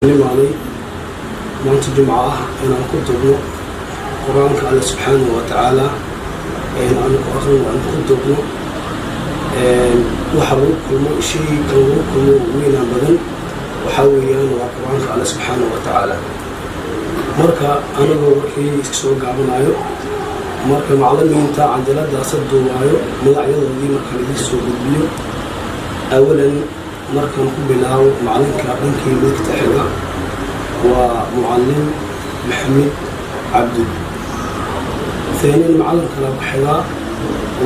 علي maanta jumca ah inaan ku dubno qur-aanka alle subxaanahu wa tacaala aan ku aqrino aan ku dubno waxa lagu kulmo shayga lagu kulmo weynaan badan waxaa weeyaan waa qur-aanka alle subxaanahu wa tacaala. marka anagoo warkii iska soo gaabanayo marka macallimiinta canjaladaasa duubaayo magacyadoodii marka laga soo gudbiyo awalan markaan ku bilaabo macallinka dhankii midka xiga ومعلم محمد عبد. ثانيا معلم كلام حذاء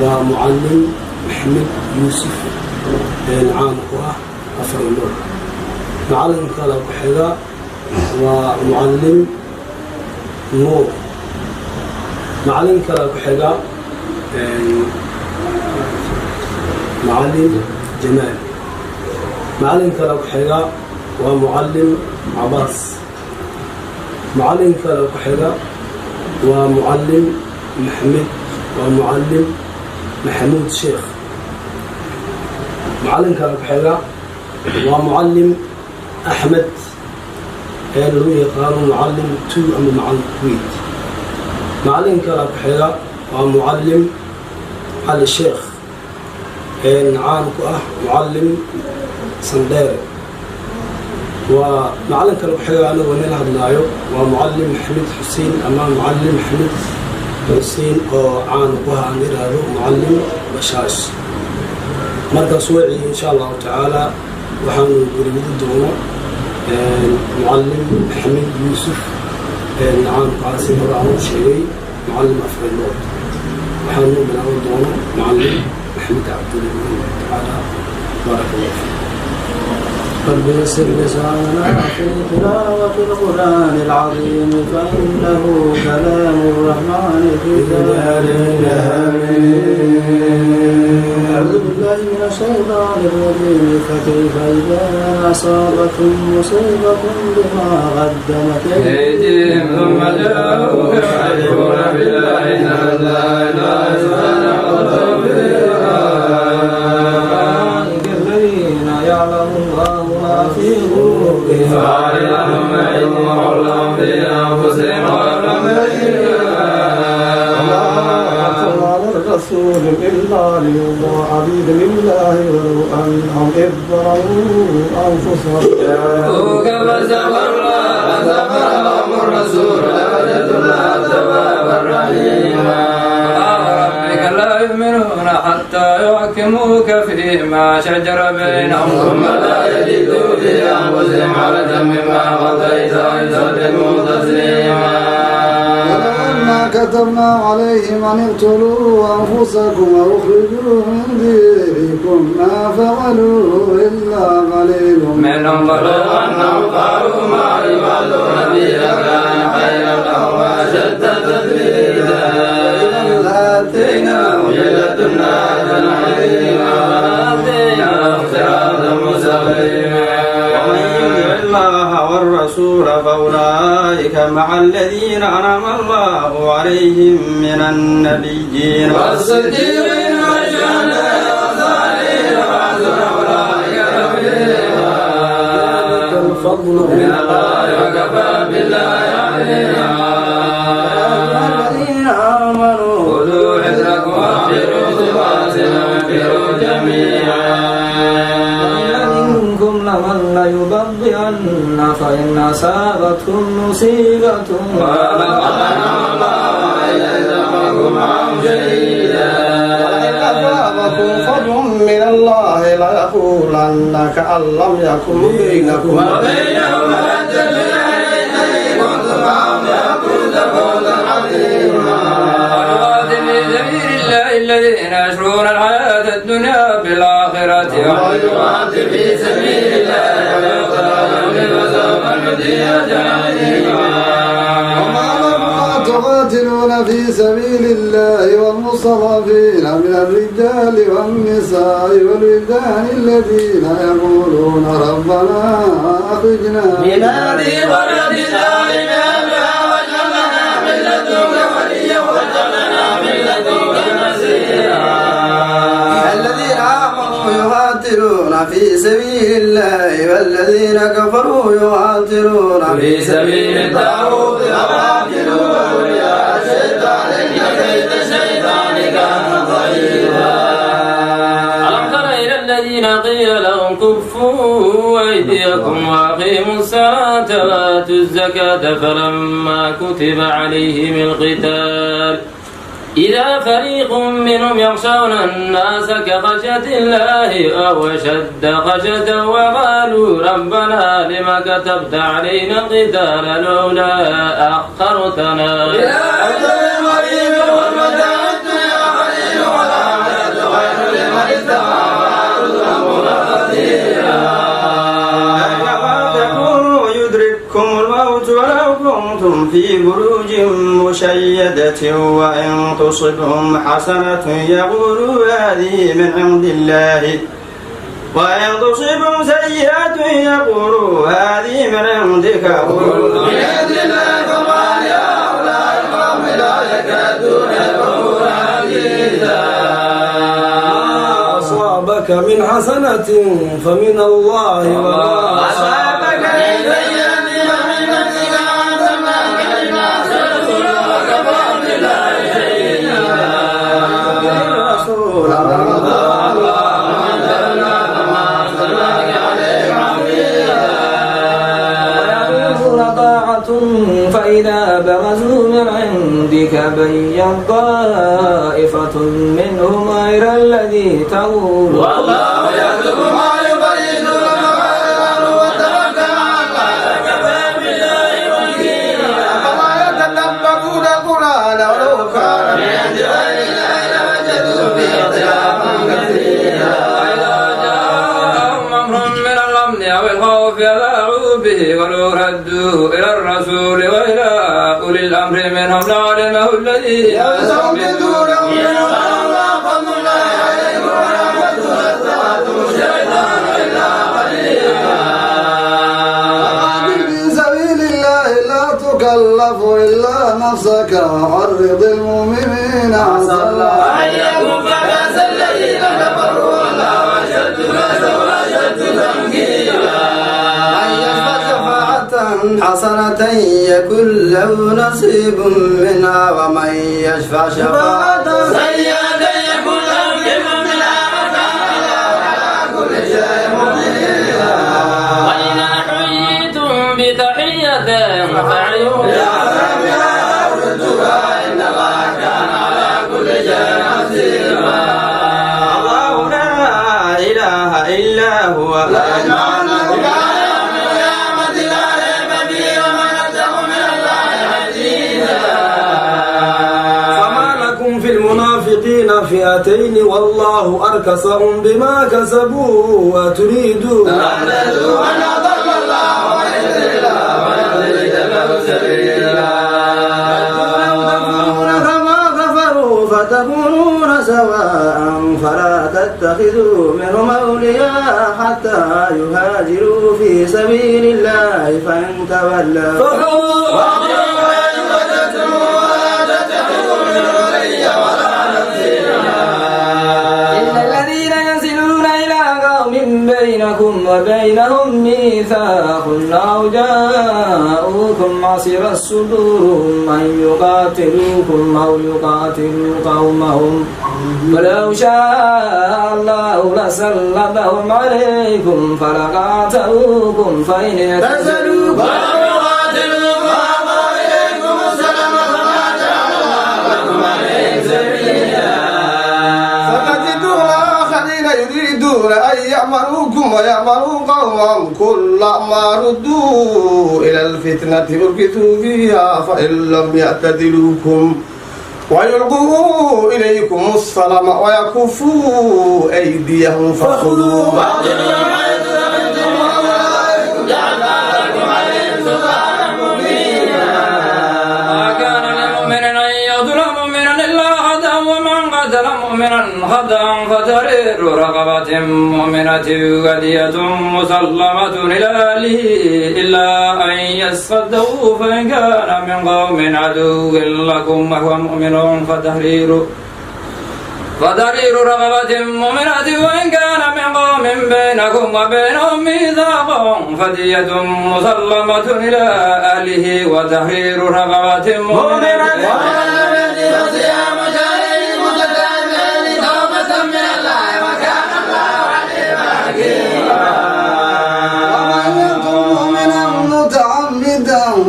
ومعلم محمد يوسف عام أفر النور. معلم كلام حذاء ومعلم نور. معلم كلام حذاء معلم جمال. معلم كلام حذاء ومعلم عباس. معلم كلام كحيرة ومعلم محمد ومعلم محمود شيخ. معلم كلام كحيرة ومعلم أحمد قالوا يقالوا معلم تو أم معلم كويت. معلم كلام كحيرة ومعلم علي الشيخ عانك معلم صنداري. ومعلم كانوا بحيرة أنا ونيل هدلايو ومعلم محمد حسين أمام معلم محمد حسين عان وها أمير هذا معلم بشاش. مركز وعي إن شاء الله تعالى وحنو بريد الدوما معلم محمد يوسف عان قاسم رامو شيري معلم أفراد النور. وحنو من أول دوما معلم محمد عبد الله تعالى بارك الله فيك. رب يسر لساننا في تلاوة القرآن العظيم فإنه كلام الرحمن في دارنا آمين. أعوذ بالله من الشيطان الرجيم فكيف إذا أصابتهم مصيبة بما قدمت أيديهم ثم جاءوك يحلفون بالله إن لا إله إلا هو الذين يعلم الله في قلوبهم فاعلم علمهم لهم في أنفسهم ولم على الرسول إلا ليطاع بإذن الله ولو أنهم إذ ظلموا أنفسهم جاءوك فاستغفرهم الرسول لوجدوا الله توابا رحيما. ربك لا يؤمنون حتى يحكموك فيما شجر بينهم ثم لا يجدوا في أنفسهم حرجا مما قضيت ويسلموا تسليما. ولما كتبنا عليهم أن اقتلوا أنفسكم واخرجوا من ديركم ما فعلوا إلا قليل منهم ولو أنهم قالوا ما يفعلون به لكان خيرا لهم وأشد تثبيتا. آتيناهم لدنا أجرا عظيما وآتيناهم صراطا مستقيما. ومن يطع الله والرسول فأولئك مع الذين أنعم الله عليهم من النبيين والصديقين والشهداء والصالحين وحسن أولئك رفيقا. الفضل من الله وكفى بالله عليما. الذين آمنوا خذوا حذركم وانفروا ثبات وانفروا جميعا. منكم لمن ليبطئن فإن أصابتكم مصيبة ولقد أنعم الله عليكم معهم شهيدا. ولئن أصابكم فضل من الله ليقولن كأن لم يكن بينكم وبينهم مودة إذ كنتم معهم ليقول فوزا عظيما. الذين يشرون الحياة الدنيا بالآخرة ومن يقاتل في سبيل الله ويقتل فسوف نؤتيه أجرا عظيما. وما لكم تقاتلون في سبيل الله والمستضعفين من الرجال والنساء والولدان الذين يقولون ربنا أخرجنا من هذه القرية الظالمة واجعلنا من لدنك وليا واجعلنا من لدنك نصيرا. الذين آمنوا يقاتلون في في سبيل الله والذين كفروا يقاتلون في سبيل الطاغوت يقاتلون يا شيطان إن كيد الشيطان كان ضعيفا. ألم تر إلى الذين قيل لهم كفوا أيديكم وأقيموا الصلاة وآتوا الزكاة فلما كتب عليهم القتال إذا فريق منهم يخشون الناس كخشية الله أو أشد خشية وقالوا ربنا لم كتبت علينا القتال لولا أخرتنا إلى أجل قريب والمتاع الدنيا قليل والآخرة خير لمن اتقى يدرككم الموت ولو كنتم في بروج مشيدة وإن تصبهم حسنة يقولوا هذه من عند الله وإن تصبهم سيئة يقولوا هذه من عندك قل من عند الله فما لهؤلاء القوم لا يكادون يفقهون حديثا. أصابك من حسنة فمن الله وما أصابك من سيئة فمن نفسك وأنزلناك للناس رسولا وكفى بالله شهيدا. رسول فإذا برزوا من عندك بيّنت طائفة منهم غير الذي تقول والله يكتب ما يبيتون وتوكل على الله كفى بالله وكيلا. فما يتدبرون القرآن ولو كان من عند غير الله لوجدوا فيه اختلافا كثيرا. وإذا جاءهم أمر من الأمن أو الخوف أذاعوا به ولو ردوه إلى الرسول وإلى أولي الأمر منهم لعلمه الذي يستنبطونه منهم ولولا فضل الله عليكم ورحمته لاتبعتم الشيطان إلا قليلا. في سبيل الله لا تكلف إلا نفسك وحرض المؤمنين عسى الله أن يكف بأس الذين كفروا والله أشد بأسا وأشد تنكيلا. حسنة يكن له نصيب منها ومن يشفع شفاعة سيئة يكن له كفل منها وكان الله على كل شيء مقيتا. وإذا حييتم بتحية فحيوا بها ردها إن الله كان على كل شيء حسيبا. الله لا إله إلا هو فئتين والله أركسهم بما كسبوا وتريدون أن أضل الله ويضلل له سبيلا. تكفرون كما كفروا فتكونون سواء فلا تتخذوا منهم أولياء حتى يهاجروا في سبيل الله فإن تولوا بينكم وبينهم ميثاق أو جاءوكم عسر الصدورهم أن يقاتلوكم أو يقاتلوا قومهم ولو شاء الله لسلطهم عليكم فلقاتلوكم فإن اعتزلوكم يريدون أن يأمروكم ويأمروا قومهم كلما ردوا إلى الفتنة أركسوا فيها فإن لم يعتزلوكم ويلقوا إليكم السلام ويكفوا أيديهم فخذوا مؤمنا خطأ فتحرير رقبة مؤمنة ودية مسلمة إلى أهله إلا أن يصدقوا فإن كان من قوم عدو لكم وهو مؤمن فتحرير رقبة مؤمنة وإن كان من قوم بينكم وبينهم ميثاق فدية مسلمة إلى أهله وتحرير رقبة مؤمنة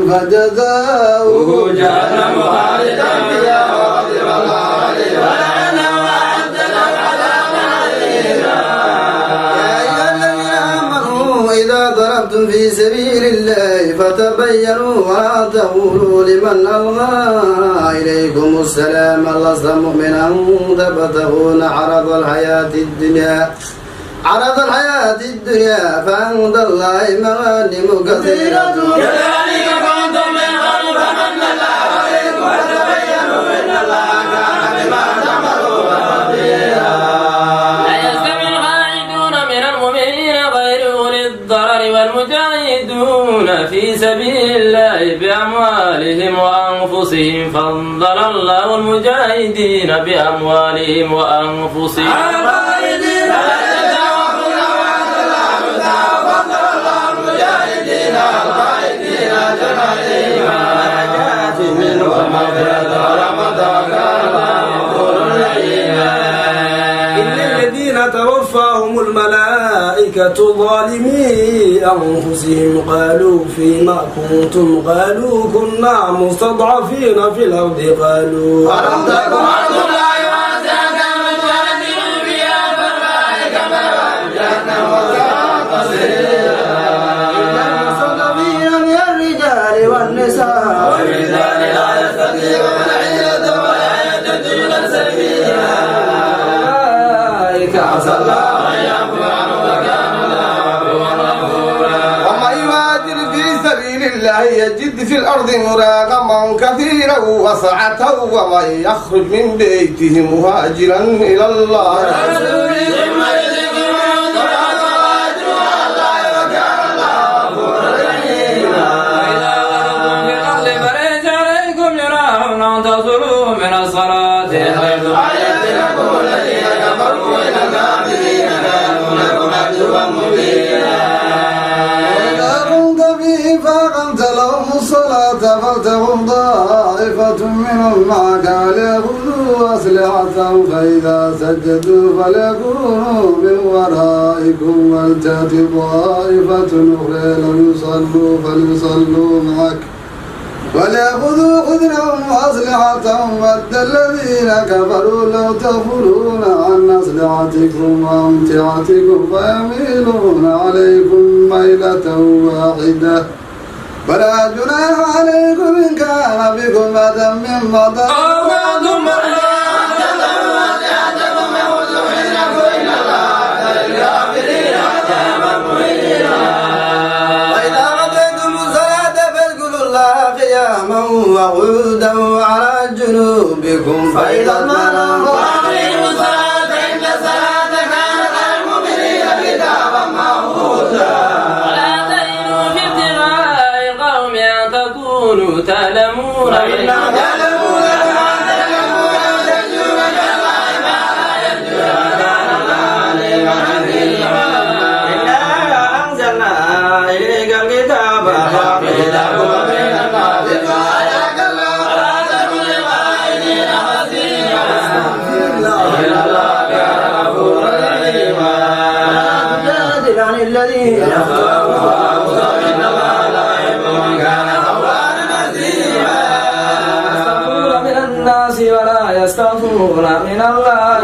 فجزاؤه جهنم خالدا فيها وغضب الله عليه ولعنه وأعد له عذابا عظيما. يا أيها الذين آمنوا إذا ضربتم في سبيل الله فتبينوا ولا تقولوا لمن ألقى إليكم السلام لست مؤمنا تبتغون عرض الحياة الدنيا فعند الله مغانم كثيرة كذلك كنتم من قبل فمن الله عليكم وتبينوا إن الله كان بما تعملون خبيرا. لا يستوي القاعدون من المؤمنين غير أولي الضرر والمجاهدون في سبيل الله بأموالهم وأنفسهم فضل الله المجاهدين بأموالهم وأنفسهم توفاهم الملائكة ظالمي أنفسهم قالوا فيما كنتم قالوا كنا مستضعفين في الأرض قالوا ألم تكن أرض الله واسعة فتهاجروا فيها فأولئك مأواهم جهنم وساءت مصيرا. إلا المستضعفين من الرجال والنساء والولدان لا يستطيعون حيلة ولا يهتدون سبيلا. عسى الله أن يعفو عنه وكان الله عفوا غفورا. ومن يهاجر في سبيل الله يجد في الأرض مراغما كثيرا وسعة ومن يخرج من بيته مهاجرا إلى الله ورسوله ثم يدركه الموت فأجره على الله وكان الله غفورا رحيما. وإذا ضربتم في الأرض فليس عليكم جناح أن تصلوا من الصلاة حيث أعجبتكم الذين كفروا من الكافرين كانوا لكم عدوا مبينا. وإذا كنت فيه فأقمت لهم الصلاة فلتقم طائفة منهم معك وليأخذوا أسلحتهم فإذا سجدوا فليكونوا من ورائكم ولتأت طائفة أخرى لم يصلوا فليصلوا معك وليأخذوا خذلهم وأسلحتهم ود الذين كفروا لو تغفلون عن أسلحتكم وأمتعتكم فيميلون عليكم ميلة واحدة فلا جناح عليكم إن كان بكم أذى من مطر أو بعض مرة وقعودا على جنوبكم فإذا اطمأننتم فأقيموا الصلاة إن الصلاة كانت على المؤمنين كتابا موقوتا. ولا تهنوا في ابتغاء قوم أن تكونوا تعلمون فإنهم يعلمون كما تعلمون وترجون من الله ما لا يرجون كان الله عليما حكيما. إنا أنزلنا إليك الكتاب فاحكم بين الناس الذين يخافون إن الله لا يحب من كان خوانا نسيما. يستغفرون من الناس ولا يستغفرون من الله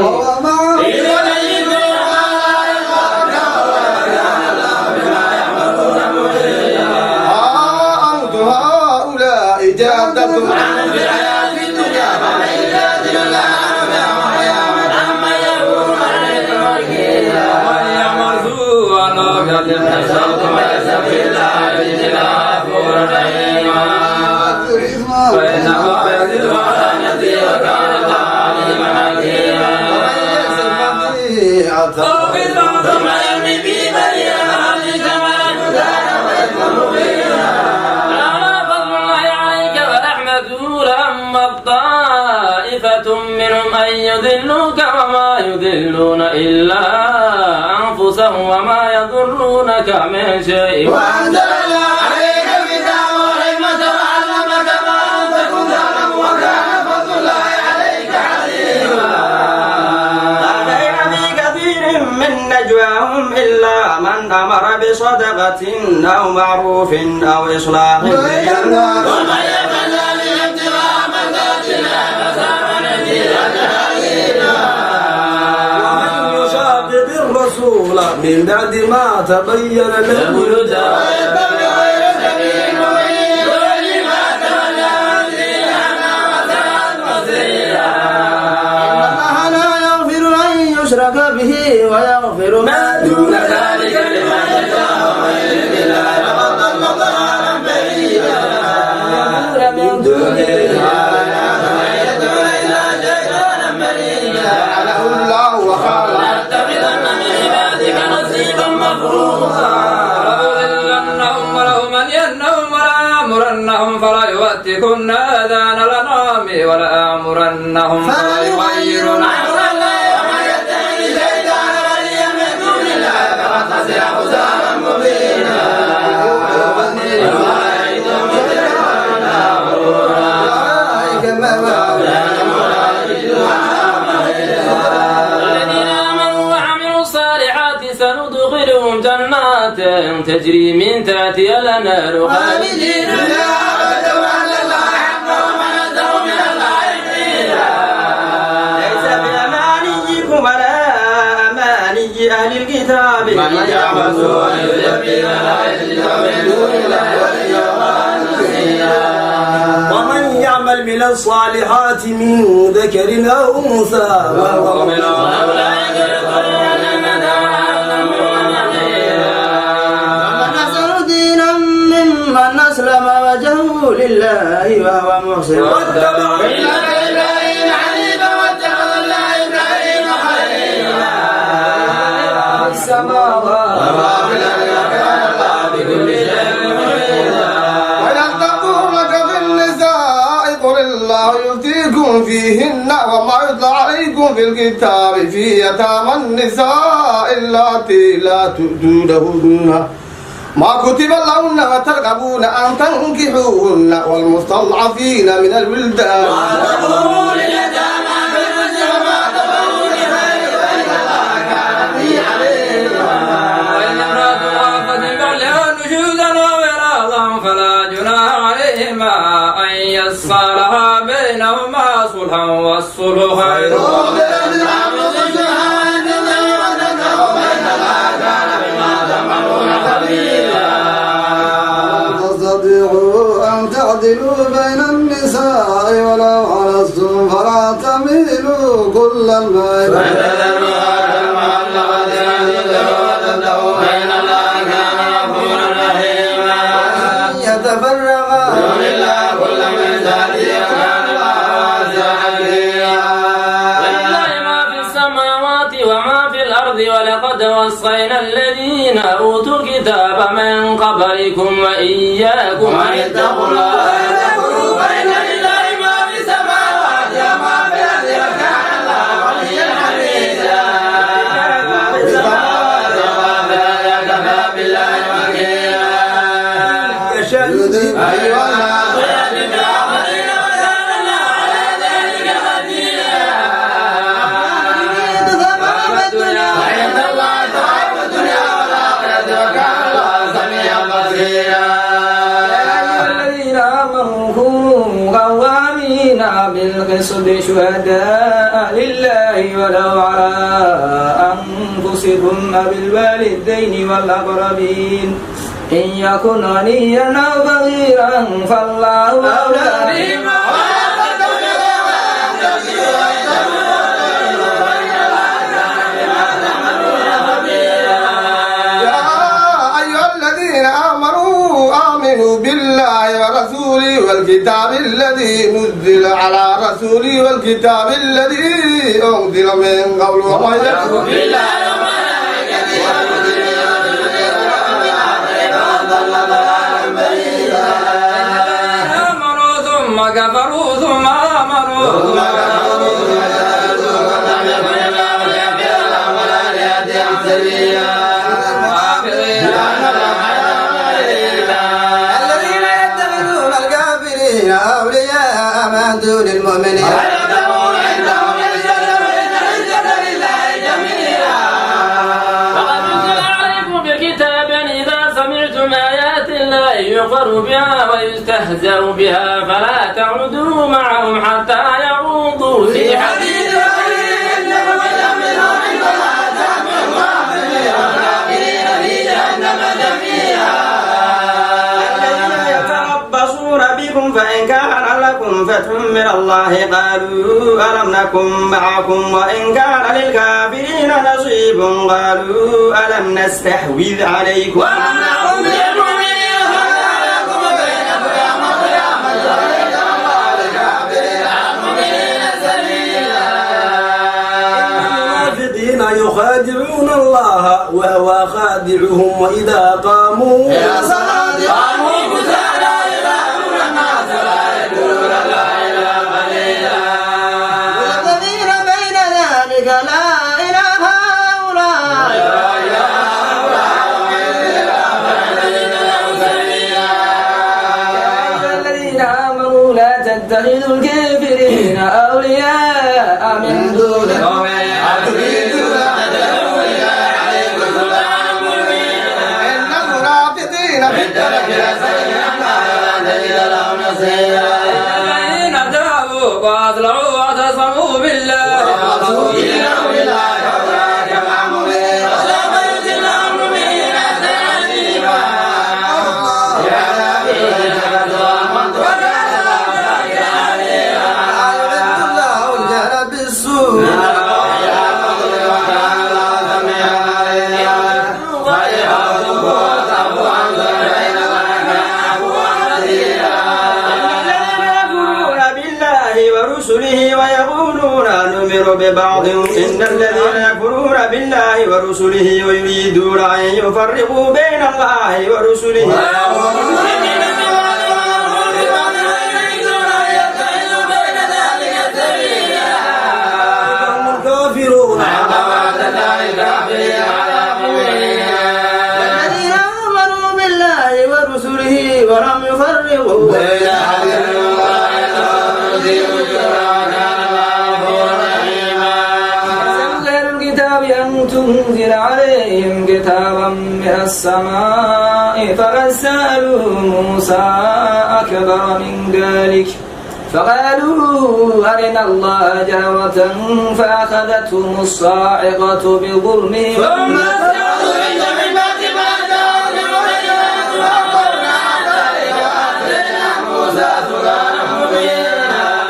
أنتم هؤلاء جادلتم عنهم في الحياة الدنيا فمن يجادل الله عنهم يوم القيامة عمن يكون عليكم وكيلا. ويعمل سوءا أو يظلم نفسه وليس بالله إلا غفورا رحيما. فإنه يزيد ولا يزيد وكان الله عليما حكيما. ثم يرمي به بريئا كما كان وإثما مبينا. لولا فضل الله عليك ورحمته لهم طائفة منهم أن يضلوك وما يضلون إلا أنفسهم وما يضرونك من شيء وأنزلنا عليك الكتاب والحكمة وعلمك ما لم تكن تعلم وكان فضل الله عليك عظيما. ليس في كثير من نجواهم إلا من أمر بصدقة أو معروف أو إصلاح بين الناس. ومن يفعل ذلك ابتغاء مرضات الله فسوف نؤتيه أجرا عظيما. ومن يشاقق الرسول من بعد ما تبين له الهدى ويتبع غير سبيل المؤمنين يولي ما تولى ويصلي جهنم وساءت مصيرا. الله لا يغفر أن يشرك به ويغفر ما دون ذلك لمن يشاء ومن يشرك بالله فقد ضل ضلالا بعيدا. من دونه يدعون إلى شيطانا مريدا لعنه الله وقال لأتخذن من عبادك نصيبا مفروضا لأضلنهم ولأمنينهم ولآمرنهم فلا يؤتكن آذان الأنعام ولآمرنهم فلا يغيرن أمر الله ومن يتخذ الشيطان وليا من دون الله فقد خسر خسرانا مبينا. الذين آمنوا وعملوا الصالحات سندخلهم جنات تجري من تحتها الأنهار خالدين فيها أبدا وأن الله حق ومن أصدق من الله قيلا. ليس بأمانيكم ولا أماني أهل الكتاب من يعمل سوءا يجزى به ولا يجد من دون الله وليا ولا نصيرا. ومن يعمل من الصالحات من ذكر أو أنثى وهو مؤمن أولئك يدخلون الجنة ومن أحسن دينا ممن أسلم وجهه لله وهو محسن واتبع ملة إبراهيم حنيفا واتخذ الله إبراهيم خليلا. السماوات وما في الأرض وكان الله بكل شيء محيطا. ويلتقونك في النساء قل الله يفتيكم فيهن وما يتلى عليكم في الكتاب في يتامى النساء اللاتي لا تؤتونهن ما كتب لهن وترغبون أن تنكحوهن والمستضعفين من الولدان وتقولوا لليتامى بالرشد وما تقولوا لخير فإن الله كان به عليما. وإن امرأة خافت من بعلها نشوزا وإعراضا فلا جناح عليهما أن يصالحا بينهما صلحا والصلح خير. تستطيعوا أن تعدلوا بين النساء ولو حرصتم فلا تميلوا كل الميل يتفرقا ولله ما في السماوات وما في الأرض ولقد وصينا الذين أوتوا الكتاب من قبلكم وإياكم أن اتقوا الله فإن لله ما في السماوات وما في الأرض وكان الله وليا حميدا. كفى بالله وكيلا. أيها الناس بالآخرين وكان الله على ذلك قديرا. وعند الله ثواب الدنيا والآخرة وكان الله سميعا بصيرا. الذين آمنوا كونوا قوامين بالقسط شهداء لله ولو على أنفسكم بالوالدين والأقربين إن يكن غنيا أو فقيرا فالله أولى بهما. يا أيها الذين آمنوا بالله ورسوله والكتاب الذي نزل على رسوله والكتاب الذي أنزل من قبل ومن يكفر بالله وملائكته آمنوا ثم كفروا ثم آمنوا المؤمنين يغفر بها ويستهزأ بها فلا تعودوا معهم حتى يعوضوا في حديث غيره إنكم إذا منهم فلا تأمنوا والكافرين في جهنم جميعا. الذين يتربصون بكم فإن كان لكم فتح من الله قالوا ألم نكن معكم وإن كان للكافرين نصيب قالوا ألم نستحوذ عليكم ومنعهم يخادعون الله وهو خادعهم وإذا قاموا إلى الصلاة قاموا كسالى يراءون الناس لا يذكرون الله إلا قليلا. والذين بين ذلك لا إله هؤلاء الذين آمنوا لا تتخذوا الكافرين أولياء من دون المؤمنين الذين تابوا وأصلحوا واعتصموا بالله ورسوله ويقولون نؤمن ببعض إن الذين يكفرون بالله ورسله ويريدون أن يفرقوا بين الله ورسله الكافرون والذين آمنوا بالله ورسله ولم يفرقوا بين تنزل عليهم كتابا من السماء فقد سألوا موسى أكبر من ذلك فقالوا أرنا الله جهرة فأخذتهم الصاعقة بظلمهم ثم استعرضوا من بعد ما جاءهم البينات وأقرنا ذلك وآتينا موسى سلطانا مبينا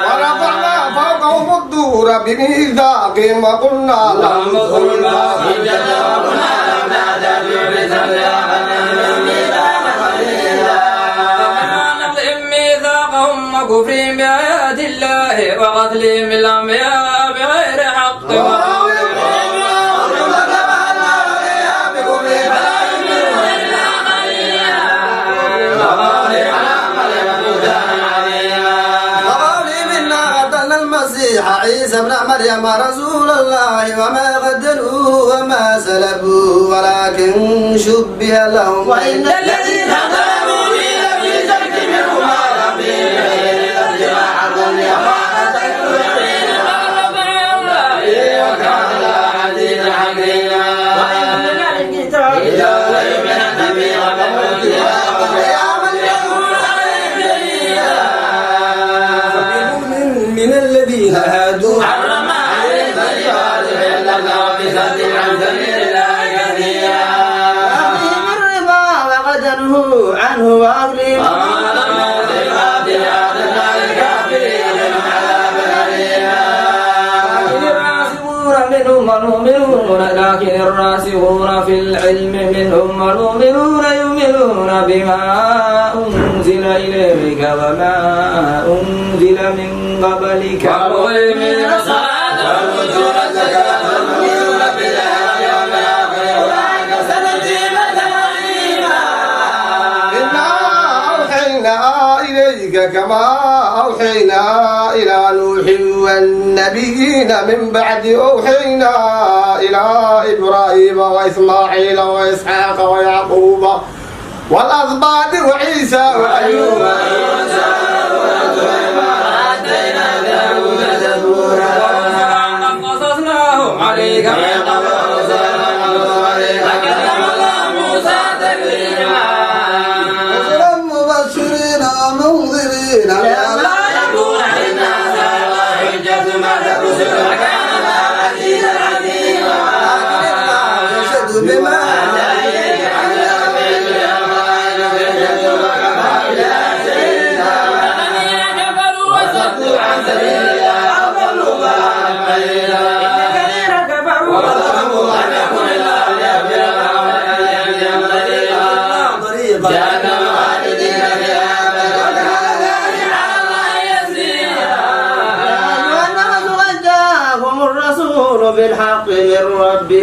ورفعنا فوقهم الدور بميثاقهم وقلنا لهم ادخلوا الباب وكفرهم بآيات الله وقتلهم الأنبياء بغير حق عيسى ابن مريم رسول الله وما قتلوه وما سلبوه ولكن شبه لهم وإن الذين ظلموا في شك منه ما لم من الذين هادوا حرم عليه الطيبات إلا بصد عن سبيل الله كثيرا أخذهم الربا وقتلوه عنه وأكلهم لكن الراسخون في العلم منهم والمؤمنون يؤمنون بما أنزل إليك وما أنزل من قبلك ومقيمين الصلاة ويؤتون الزكاة ويؤمنون بالله واليوم الآخر أولئك سنجزيهم تقريبا إنا أوحينا إليك كما أوحينا إلى نوح والنبيين من بعد أوحينا إلى إبراهيم وإسماعيل وإسحاق ويعقوب والأسباط وعيسى وأيوب وآتينا داود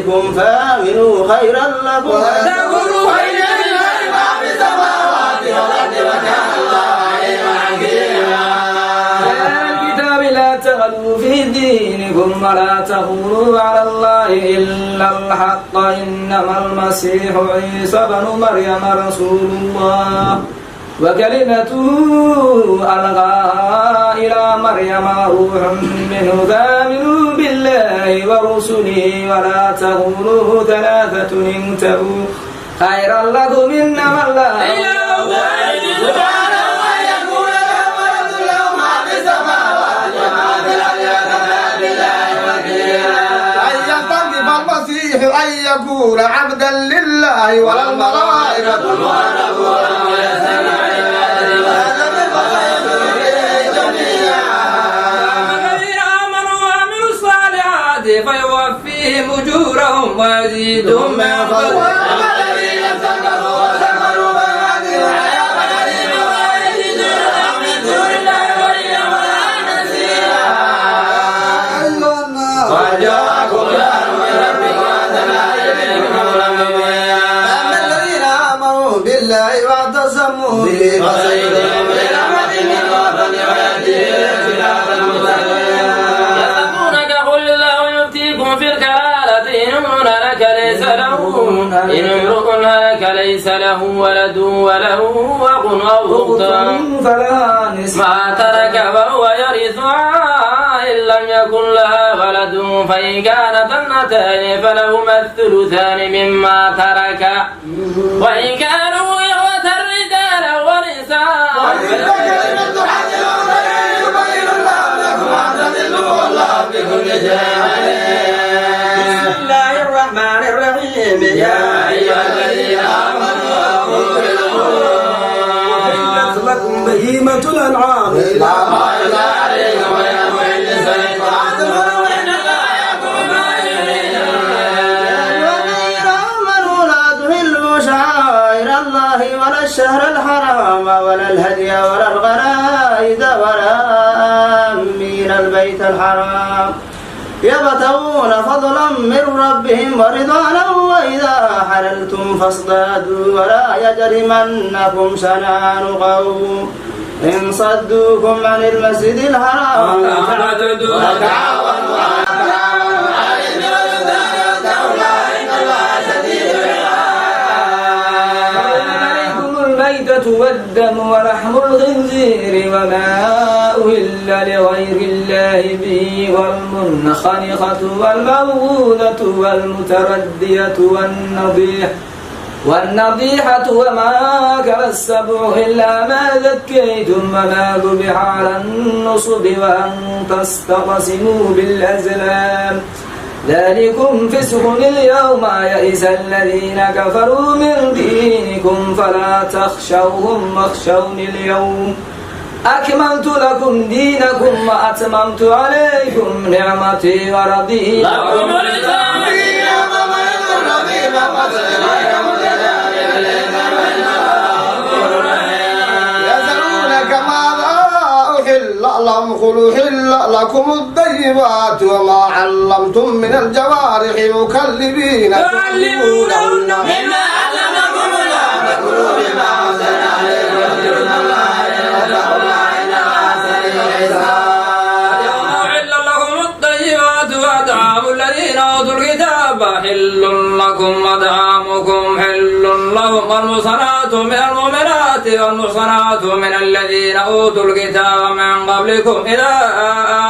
قبلكم فآمنوا خيرا لكم وتقولوا خير لله ما في السماوات والأرض وكان الله عليما حكيما. الكتاب لا تغلوا في دينكم ولا تقولوا على الله إلا الحق إنما المسيح عيسى بن مريم رسول الله وكلمته ألقاها إلى مريم روح منه فآمنوا بالله ورسله ولا تقولوا ثلاثة انتهوا خيرا لكم إنما الله إله واحد سبحانه أن يكون له ولد له ما في السماوات وما في الأرض وكفى بالله وكيلا. أن يستنكف المسيح أن يكون عبدا لله ولا الملائكة المقربون ويسأل عن عباده وهذا من فضل جميعا. الذين آمنوا وعملوا الصالحات فيوفيهم أجورهم ويزيدهم من فضله وأما الذين استكبروا واستكبروا فيعذبهم عذابا أليما ولا يجدون لهم من دون الله وليا ولا نصيرا. أيها الناس قد جاءكم برهان من ربكم وأنزلنا إليكم نورا مبينا. أما الذين آمنوا بالله واعتصموا به فسيدخلهم في رحمة منه وفضل ويهديهم صراطا مستقيما. يسألونك قل الله يفتيكم في الكلالة إن امرؤ هلك ليس له ولد وله أخ أو أخت فلا نصف ما ترك وهو يرثها إن لم يكن لها ولد فإن كانت اثنتين فلهما الثلثان مما ترك وإن كانوا إخوة رجالا ونساء بسم الله الرحمن الرحيم يا أيها الذين آمنوا أحلت لكم بهيمة الأنعام إلا ما يتلى عليكم غير محل الصيد واعتبروا إن الله يحكم ما يريد. والذين آمنوا لا تحلوا شعائر الله ولا الشهر الحرام ولا الهدي ولا الغلائد ولا آمين البيت الحرام يبتغون فضلا من ربهم ورضوانا وإذا حللتم فاصطادوا ولا يجرمنكم شنآن قوم إن صدوكم عن المسجد الحرام وتعاونوا على الإثم والعدوان واتقوا الله إن الله شديد العقاب. عليكم الميتة والدم ولحم الخنزير وما أهل لغير الله به والمنخنقة والموءودة والمتردية والنضيحة وما أكل السبع إلا ما ذكيتم وما ذبح على النصب وأن تستقسموا بالأزلام ذلكم فسق اليوم يئس الذين كفروا من دينكم فلا تخشوهم واخشوني اليوم أكملت لكم دينكم وأتممت عليكم نعمتي ورضيت لكم الإسلام دينا فمن يضل في مقصد غير متجاوز للإثم فإن الله غفور رحيم. يسألونك ماذا أحل لهم قل أحل لكم الطيبات وما علمتم من الجوارح مكلبين تعلمونهن مما علمكم الله فكلوا مما أنزلنا عليكم واذكروا اسم الله واتقوا الله إن الله سريع الحساب. اليوم أحل لكم الطيبات وأطعام الذين أوتوا الكتاب حل لكم وطعامكم حل لهم والمحصنات من المؤمنات والمحصنات من الذين أوتوا الكتاب من قبلكم إذا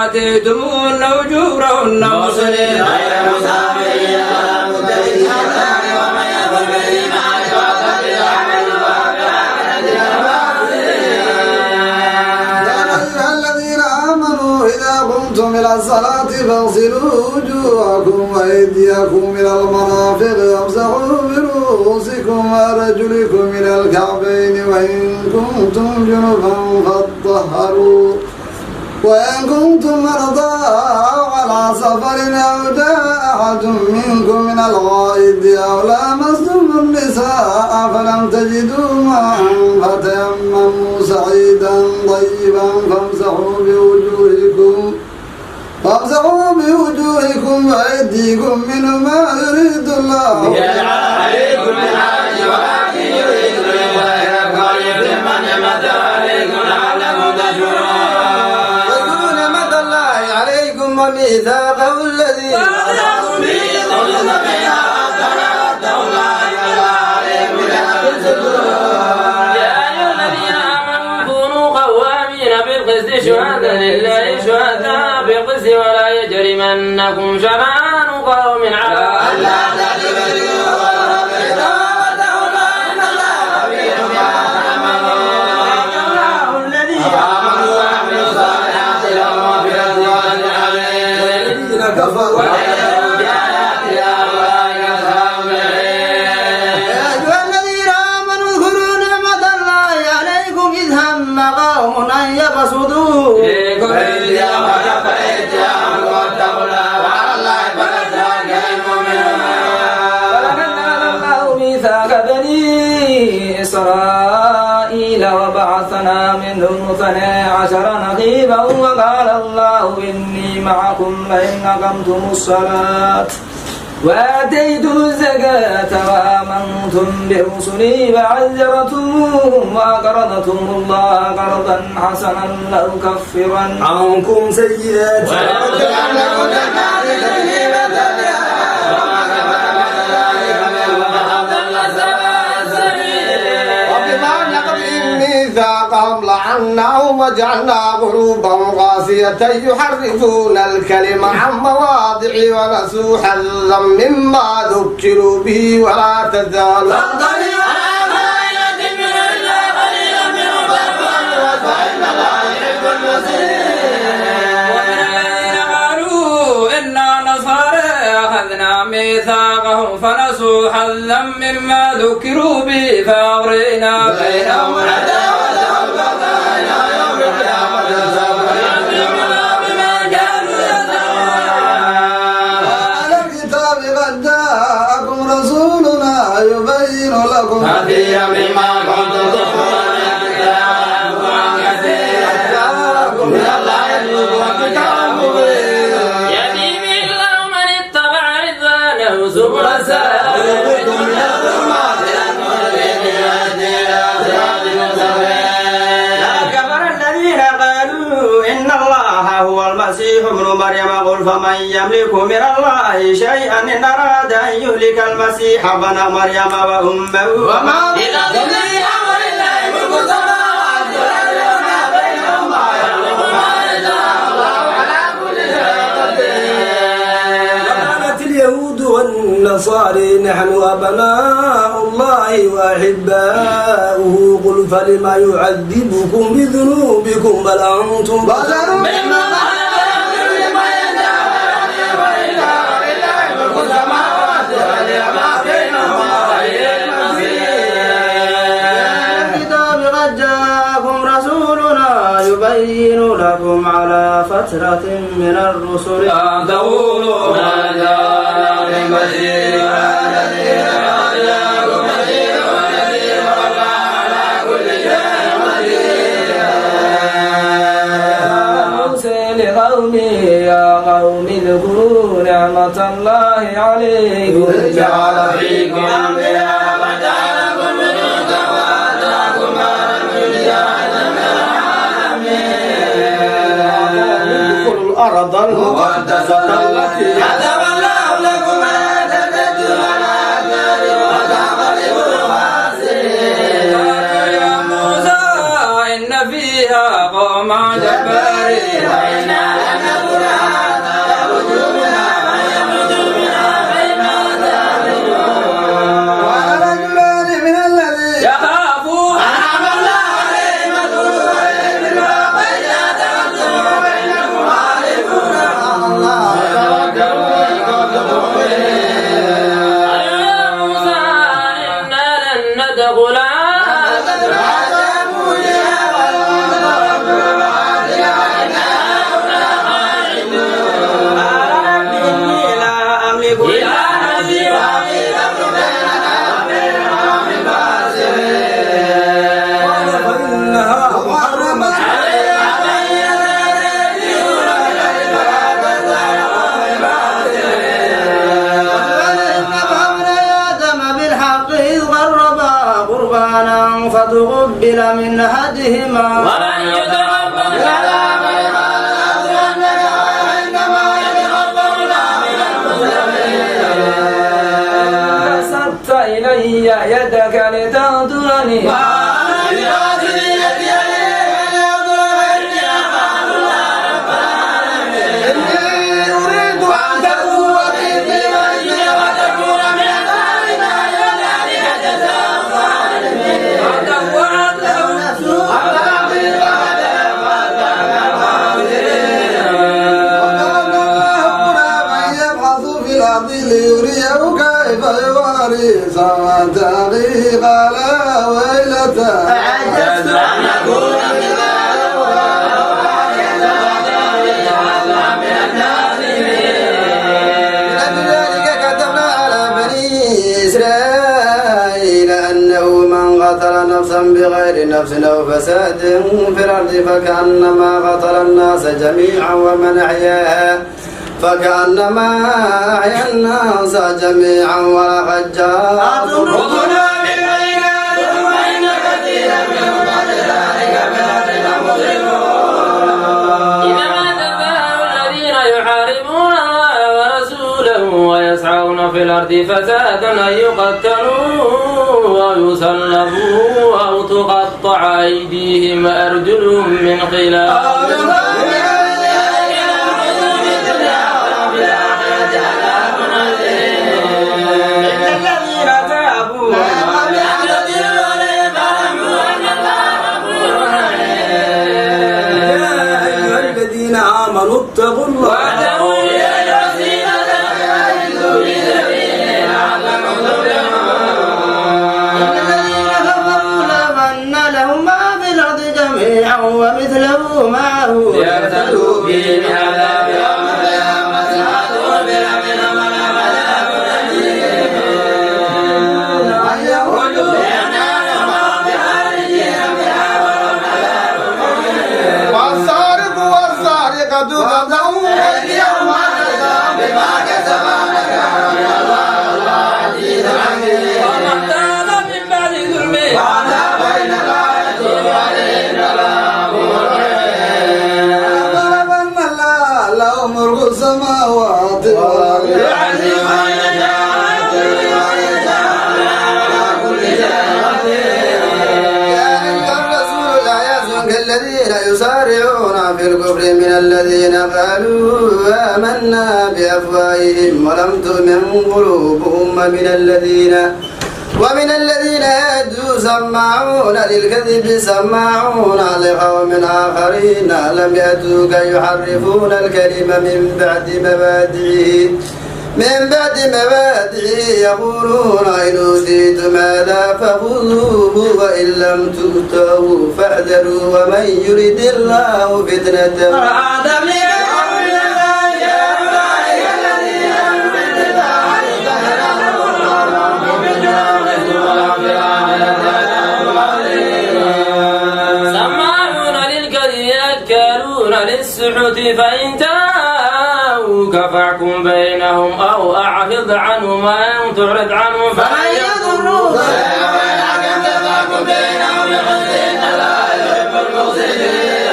آتيتموهن أجورهن محصنين غير مسافرين ولا متخذين أخدان ومن يكفر بالإيمان فقد يعمل بالآخرة يا الذين آمنوا إذا قمتم إلى الصلاة فاغسلوا وجوهكم وأيديكم إلى المرافق وامسحوا برؤوسكم وأرجلكم إلى الكعبين وإن كنتم جنبا فاطهروا وإن كنتم مرضى أو على سفر أو جاء أحد منكم من الغائط أو لامستم النساء فلم تجدوا ماء فتيمموا سعيدا طيبا فامسحوا وامسحوا بوجوهكم وأيديكم منه ما يريد الله عليكم من حاج ولكن يريد ليظهركم ويتم نعمته عليكم لعلكم تشكرون. واذكروا نعمة الله عليكم وميثاقه الذي وأخذكم به قول سمعنا وأطعنا الله عليكم يا أيها الذين آمنوا كونوا قوامين بالقسط شهداء لله شهداء بالقسط ولا يجرمنكم شنآن قوم على ألا تعدلوا واتقوا الله إن الله خبير بما تعملون. الله الذي آمنوا وعملوا الصالحات لهم مغفرة وأجر عظيم الذين كفروا قوم أن يبسطوا إليكم أيديهم وكف أيديهم واتقوا الله وعلى الله فليتوكل المؤمنون. ولقد أخذ الله ميثاق بني إسرائيل وبعثنا منهم 12 نقيبا وقال الله إني معكم لئن أقمتم الصلاة وآتيتم الزكاة وآمنتم برسلي وعزرتموهم وأقرضتم الله قرضا حسنا لأكفرن عنكم سيئاتكم ولأدخلنكم جنات تجري من تحتها وما كفر ذلك من فأضل سواء السبيل. وبما نقضهم ميثاقهم لعناهم وجعلنا قلوبهم قاسية يحرفون الكلم عن مواضعه ونسوا حظا مما ذكروا به ولا تزال فاطلع على خائنة من إلا قليلا منهم فاعفوا فإن الله يحب المسلمين. ومن الذين قالوا إنا نصارى أخذنا ميثاقهم فنسوا حظا مما ذكروا به فأغرينا بينهم العداوة والبغضاء إلى يوم القيامة ينبئون بما كانوا يصنعون. أهل الكتاب قد جاءكم رسولنا يبين لكم كثيرا مما كنتم تخفون من الكتاب وعن كثير جاءكم من الله النور وكتاب مبين يهدي به الله من اتبع رضوانه سبل السلام ويخرجهم من الظلمات إلى النور بإذنه إلى صراط مستقيم. كفر الذين قالوا إن الله هو المسيح ابن مريم قل فمن يملك من الله شيئا إن أراد أن يهلك المسيح ابن مريم وأمه وما لله أمر الله ملك السماوات والأرض وما بينهما يخلق ما يشاء الله على كل شيء قدير. وقالت اليهود والنصارى نحن أبناء الله وأحباؤه قل فلم يعذبكم بذنوبكم بل أنتم بشر مما خلق يغفر لمن يشاء ويغفر لله ملك السماوات والأرض وما بينهما وإليه المصير. الكتاب قد جاءكم رسولنا يبين لكم على فترة من الرسل أن تقولوا ما جاءنا من بشير ولا نذير وما جاءكم بشير ونذير والله على كل شيء قدير. موسى لقومه يا قوم اذكروا نعمة الله عليكم جعل فيكم أنبياء وجعلكم ملوكا وآتاكم ما لم يؤت أحدا من العالمين. ادخلوا الأرض المقدسة التي كتب الله لكم ألا ترتدوا على أدباركم وتنقلبوا خاسرين. يا موسى إن فيها قوما جبارين وإنا لن ندخلها حتى يخرجوا منها من يخرج منها فإنا داخلون. ورجلان من الذين يخافون أنعم الله عليهم اذكروا إليه بالواقع تقدموا فإنكم عارفون الله توكلوا إن كنتم مؤمنين. يا موسى إنا لن ندخلها حتى تموتوا فيها ولو تركوا بعدها إنا الرحمن ليريه كيف يواري سواتني قال ويلته عجزت أن أكون قتل نفسا بغير نفس أو فساد في الأرض فكأنما قتل الناس جميعا ومن أحياها فكأنما أحيا الناس جميعا ولقد جاءتهم رسلنا بالبينات وإن كثيرا منهم بعد ذلك بآياتنا مجرمون. إذا ما تنبه الذين يحاربون الله ورسوله ويسعون في الأرض فسادا أن يقتلوا أو يسلبوا أو تقطع أيديهم وأرجلهم من خلاف اتقوا الله ومثله معه يرتدوا به من عذاب يوم القيامة والسارق والسارقة فقطعوا أيديهما جزاء بما كسبا نكالا من الله عزيز حكيم. ومن تاب من بعد ظلمه وعذابين لا يتوب عليهم ولا هم ضربن الله له ملك السماوات والأرض يعزي من يشاء ويذل من يشاء على كل شيء قدير. يا أيها الرسول لا يحزنك الذين يسارعون في الكفر من الذين قالوا آمنا بأفواههم ولم تؤمن قلوبهم ومن الذين هادوا سماعون للكذب سماعون لقوم آخرين لم يأتوك يحرفون الكلم من بعد مبادئه يقولون إن أوتيتم هذا فخذوه وإن لم تؤتوه فاحذروا ومن يرد الله فتنته للسحت فإن تاوك فاحكم بينهم أو أعرض عنهم وإن تعرض عنهم فلن يضروك ولكن تفاحكم بينهم بحسن لا يحب المفسدين.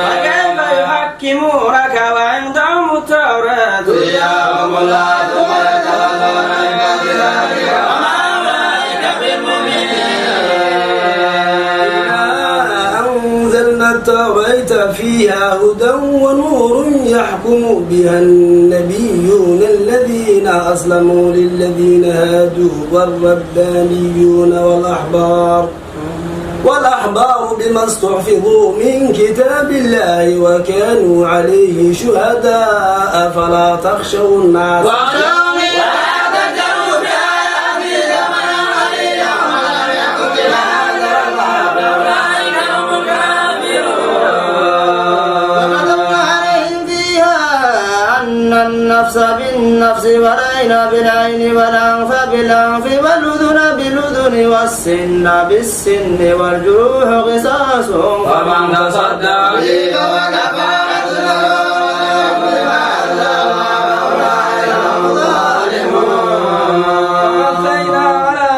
وكيف يحكمونك وعندهم التوراة فيهم الله ثم يتولون من بعد ذلك وما أولئك بالمؤمنين. أنزلنا التوراة فيها هدى ونور يحكم بها النبيون الذين أسلموا للذين هادوا والربانيون والأحبار بما استحفظوا من كتاب الله وكانوا عليه شهداء فلا تخشوا الناس النفس بالنفس والعين بالعين والأنف بالأنف والأذن بالأذن والسن بالسن والجروح قصاص فمن تصدق به فكفارة له بما أسلم أولئك هم الظالمون. وقفينا على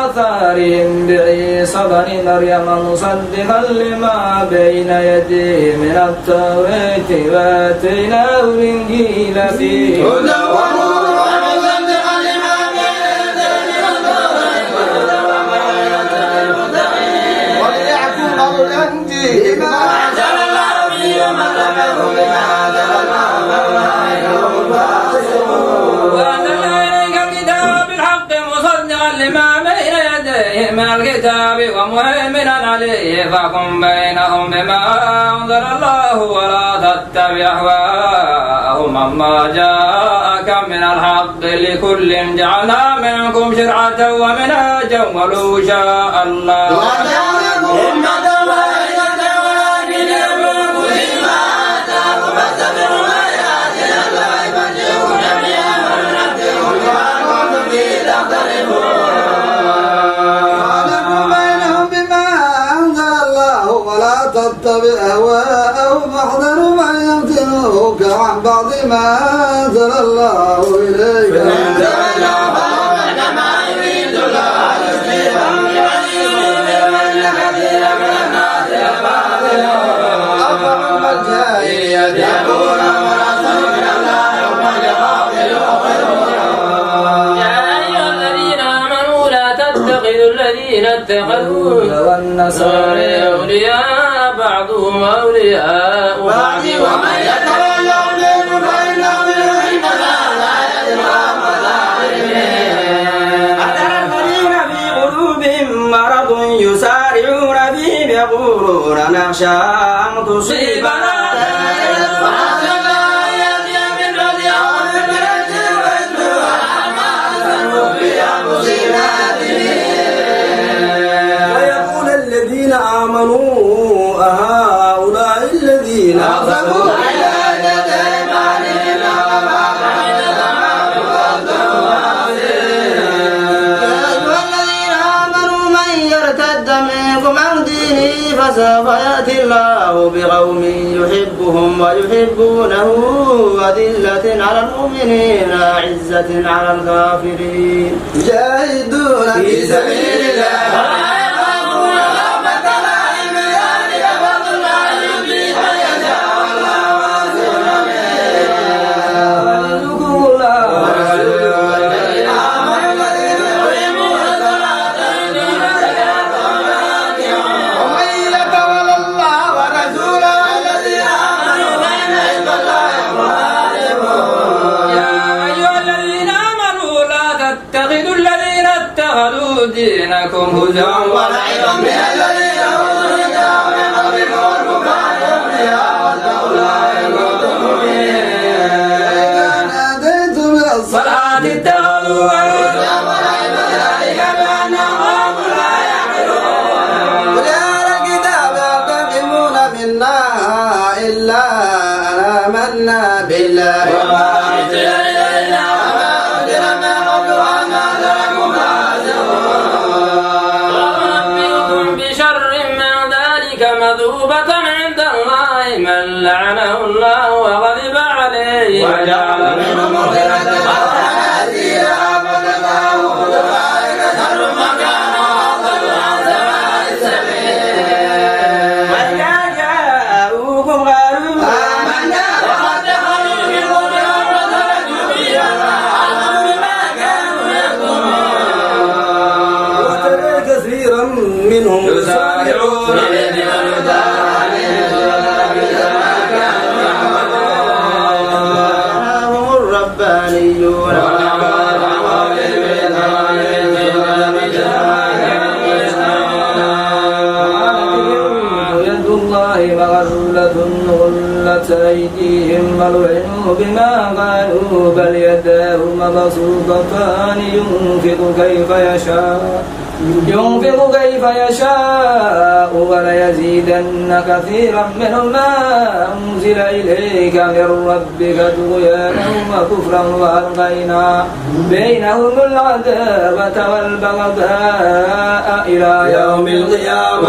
آثارهم بعيسى بن مريم مصدقا لما بين يديه من التوراة وآتيناه الإنجيل فيه هدى ونور ومصدقا لما بين يديه من التوراة وهدى وبيان يحفظ الإنجيل بما أنزل الله به ومن لم يكن بما أنزل الله فأولئك هم الفاسقون. وأنزلنا إليك الكتاب بالحق مصدقا لما بين يديه من الكتاب ومهيمنا عليه فاحكم بينهم بما أنزل الله ولا تتبع أهواءهم عما جاءك من الحق لكل جعلنا منكم شرعة ومنهاجا ولو شاء الله وجعلكم أمة واحدة ولكن يبلغكم فيما آتاكم فاتبعوا ما يأتي الله فاتبعوا جميعا وننبئكم بما كنتم به تختلفون. واعلموا بينهم بما أنزل الله ولا تتبع أهواءهم واحذروا من يفتنوك عن بعض ما أنزل الله إليك. الذين والنصارى أولياء بعضهم أولياء بعض ومن يتولوا منهم فإنه منهم لا يدرى أترى الذين في قلوبهم مرض يسارعون فيهم يقولون نخشى أن تصيبنا آمنوا أهؤلاء الذين أقسموا فسوف يأتي الله بقوم يحبهم ويحبونه أذلة على المؤمنين أعزة على الكافرين يجاهدون في سبيل الله دينكم هزوا ولعبا من الذين اوتوا الكتاب من قبلكم والكفار اولياء واتقوا الله ان كنتم مؤمنين. فاذا ناديتم الى الصلاه اتخذوها هزوا ولعبا ذلك بانهم قوم لا يعقلون. قل يا اهل الكتاب ينتقمون منا الا ان امنا بالله وما انزل الينا وما انزل من قبل وما تركوا مذوبة عند الله من لعنه الله وغضب عليه وجعل منهم مغفرة والذين آمنوا الله أولئك شر مكانا وأضل عن سواء السبيل. وإذا جاءوكم قالوا آمنا وقد دخلوا في قلوبهم وخرجوا فيها وعلموا بما كانوا يكتمون. وترى كثيرا منهم يسارعون غلت أيديهم ولعنوا بما قالوا بل يداه مبسوطتان ينفق كيف يشاء وليزيدن كثيرا منهم ما أنزل إليك من ربك طغيانا وكفرا وألقينا بينهم العداوة والبغضاء إلى يوم القيامة.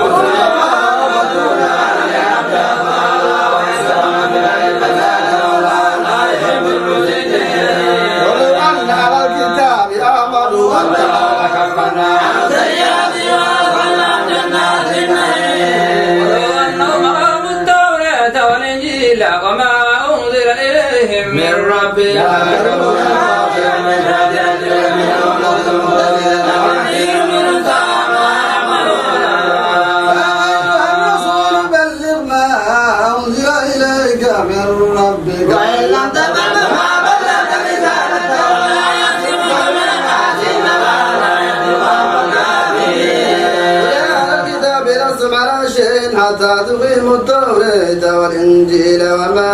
وما أنزل إليهم من ربهم حتى تقيموا التوراة والإنجيل وما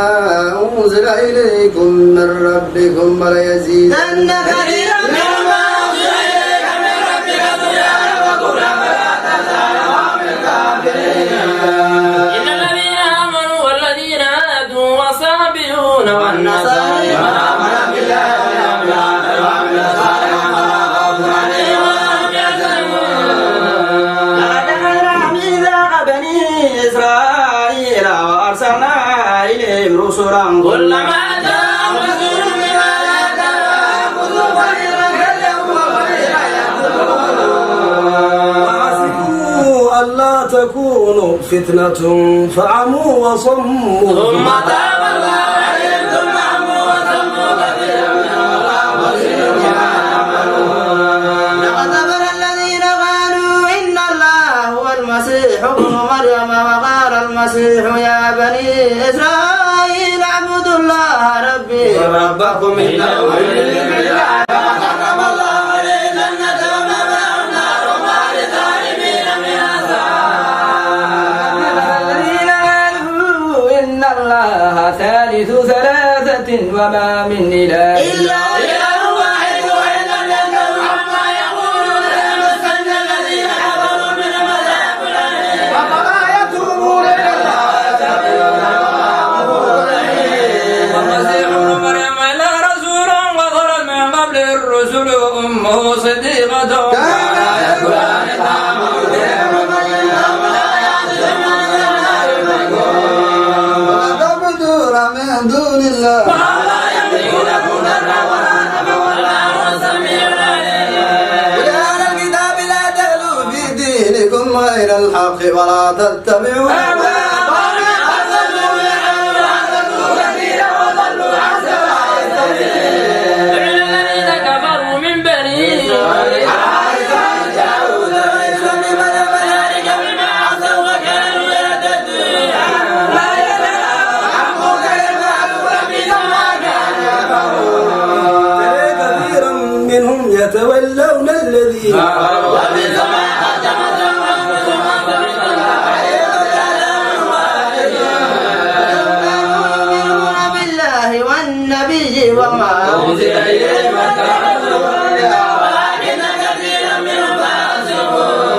أنزل إليكم من ربكم وليزيدن كثيرا مما أنزل إليك من ربك طغيانا وكفرا فلا تزال من الكافرين. إن الذين آمنوا والذين هادوا والصابئون والنصارى من آمن بالله واليوم الآخر وعمل صالحا فلا خوف عليهم ولا هم يحزنون. لقد أخذنا ميثاق بني إسرائيل وأرسلنا إليهم رسلا كلما جاءهم رسول بما لا تأخذوا فريقا كذبوا وفريقا يقتلون. وحسبوا ألا تكونوا فتنة فعموا وصموا ثم تاب الله عليهم ثم عموا وصموا كثيرا منهم والله بصير بما يعملون. لقد كفر الذين قالوا إن الله هو المسيح ابن مريم وقال المسيح يا بني إسرائيل اعبدوا الله ربي وربكم إنه يؤمن بالله فحرم الله عليه الجنة ومأواه النار وما للظالمين من أنصار. الذين قالوا إن الله ثالث ثلاثة وما من إله إلا إله واحد وإن لم ينتهوا عما يقولون ليمسن الذين كفروا منهم عذاب أليم. فلا يتوبون إلى الله ويستغفرون والمسيح ابن مريم إلا رسول قد خلت من قبل الرسل أمه صديقة كانا يأكلان الطعام وتعبدون من دون الله ولا يملك لكم ضرا ولا نفعا والله السميع العليم. يا أهل الكتاب لا تغلوا في دينكم غير الحق ولا تتبعوا أهواء الذين كفروا من بني إسرائيل بما عصوا وكانوا يعتدون. لا ينهاهم كيفعلون بهم ما كانوا يفعلون. ترى كثيرا منهم يتولون الذين وبئس ما قدمت لهم أنفسهم أن تضل يؤمنون بالله والنبي وما أنزل إليهم واتخذوا ولكن كثيرا منهم فاسقون.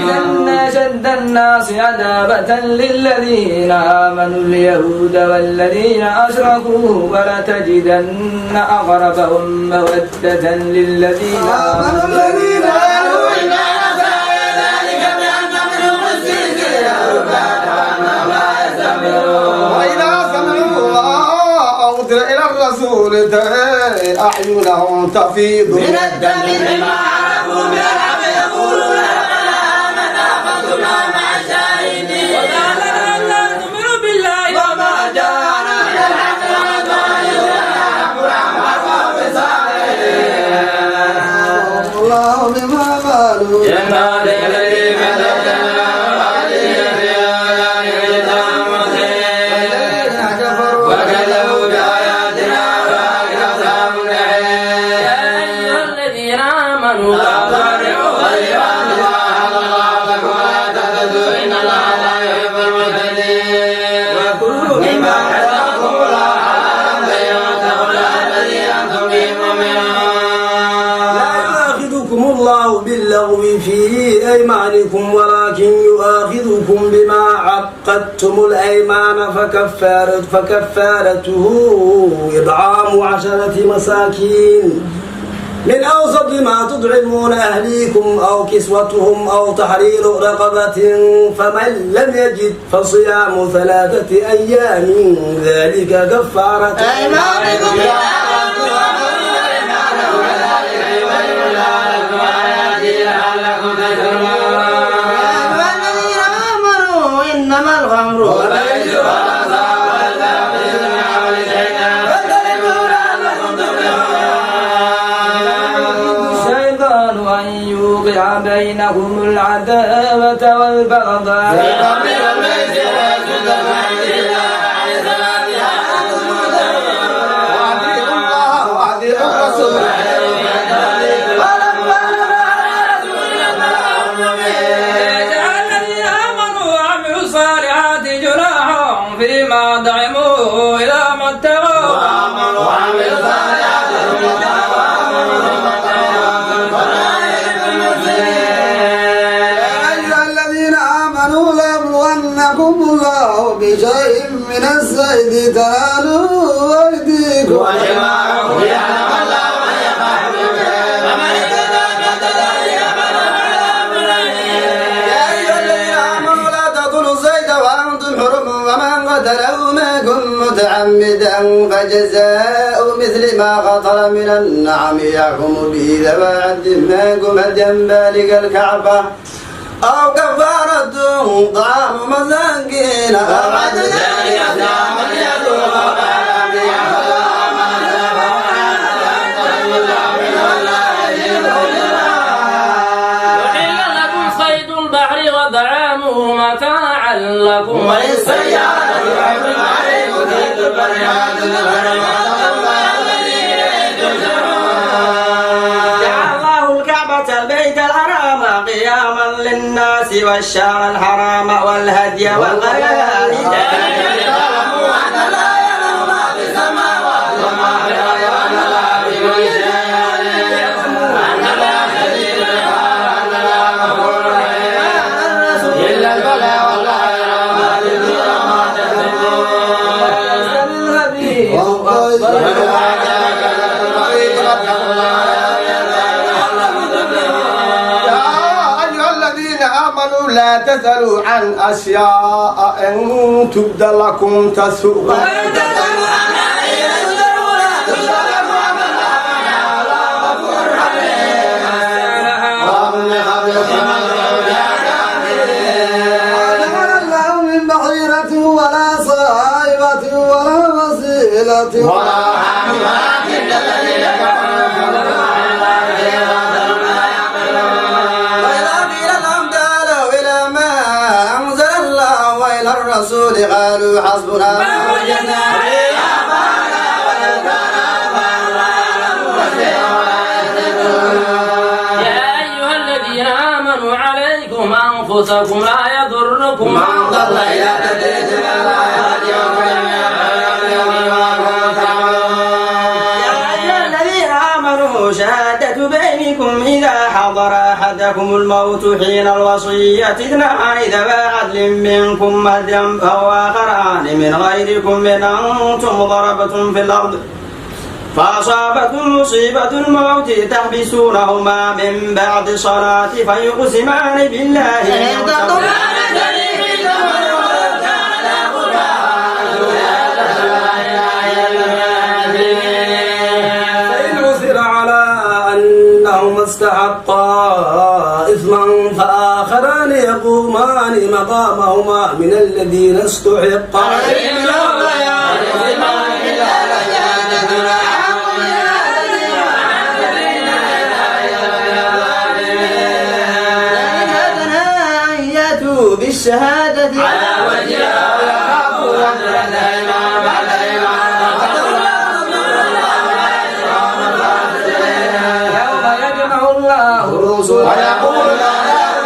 لتجدن أشد الناس عذابة للذين آمنوا اليهود والذين أشركوا ولتجدن أقربهم مودة للذين آمنوا آمنوا الذين قالوا إنا نسعى ذلك بأن منهم السجن ربانا وأنهم لا يستكبرون. وإذا سمعوا ما أنزل إلى الرسول ترى أعينهم تفيض من الدم مما عرفوا من الحق يقولون ربنا آمنا فكنا مع الشاهدين. وما لنا ألا نؤمن بالله وما جاءنا من الحق ونتبع رب الصالحين. الله بما قالوا جنات الذي فتحنا وعلينا فيها كتاب مسير وكذبوا بآياتنا أولئك أصحاب الجحيم. يا أيها الذين آمنوا لا تحرموا طيبات ما أحل الله لكم ولا تعتدوا إن الله لا يحب المعتدين. وكلوا مما رزقكم الله حلالا طيبا واتقوا الله الذي أنتم به مؤمنون. لا يؤاخذكم الله باللغو في أيمانكم ولكن يؤاخذكم بما عقدتم الأيمان فكفارته إطعام 10 مساكين من أوسط ما تطعمون أهليكم أو كسوتهم أو تحرير رقبة فمن لم يجد فصيام 3 أيام ذلك كفارة أيمانكم والذين آمنوا إنما الخمر والميسر والأنصاب والأزلام رجس من عمل الشيطان فاجتنبوه لعلكم تفلحون. الشيطان أن يوقع بينهم العداوة والبغضاء في الخمر والميسر ويصدكم عن ذكر الله وعن الصلاة وأنتم معتدون. وأطيعوا الله وأطيعوا الرسول الذين آمنوا وعملوا يمنعكم الله بشيء من الصيد تنالوا أيديكم ورماحكم ليعلم الله من يخافه فمن اهتدى بعد ذلك فله عذاب أليم. يا أيها الذين آمنوا لا تقتلوا الصيد وأنتم حرم ومن قتله منكم متعمدا فجزاء مثل ما قتل من النعم يحكم به ذوى عدل منكم هديا بالغ الكعبة أو كفارة طعام مساكين أو عدل ذلك طعام يذوق وبال وحل لكم صيد البحر وطعامه متاعا لكم وللسيارة وحرم عليكم صيد البر جعل الله الكعبة البيت الحرام قياما للناس والشهر الحرام والهدي والقلائد ليعلموا أن لا يعلم ما في السماوات وما في الأرض وأن الله بكل شيء عليم أن لا شريك له وأن لا غفور رحيم إلا البلاء والله يعلم ما تبدون وما لا تسألوا عن أشياء إن تبد لكم تسؤكم وإن تسألوا عن حين تدروا لا تبد لكم الله غفور رحيم وجعل الله من بحيرة ولا صائبة ولا وسيلة ولا حامل ولكن الذين كفروا وإذا قيل لهم تعالوا إلى ما أنزل الله وإلى الرسول قالوا حسبنا ما وجدنا عليه آباءنا وتذكرنا يا أيها الذين آمنوا عليكم أنفسكم لا يضركم من ضل إلى تدريس لا يهديكم يا أيها الذين آمنوا شهادة بينكم إذا حضر أحدكم الموت حين الوصية اثنان ذوى عدل منكم هديا أو آخران من غيركم إن أنتم ضربتم في الأرض فأصابتكم مصيبة الموت تحبسونهما من بعد صلاة فيقسمان بالله إن عثر على أنهما استحقا إثما فآخران يقومان مقامهما من الذين استحق عليهم بالشهادة على وجهها ويخافوا أن الأيمان بعد يوم يجمع الله الرسل ويقول لا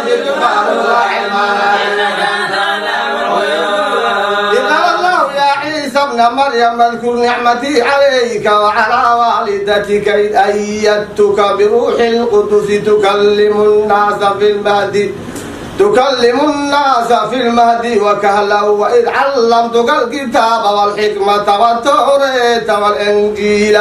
يرجع بعد الله قال الله يا عيسى ابن مريم اذكر نعمتي عليك وعلى والدتك إذ أيدتك بروح القدس تكلم الناس في المهد وكهلا وإذ علمتك الكتاب والحكمة والتوراة والإنجيل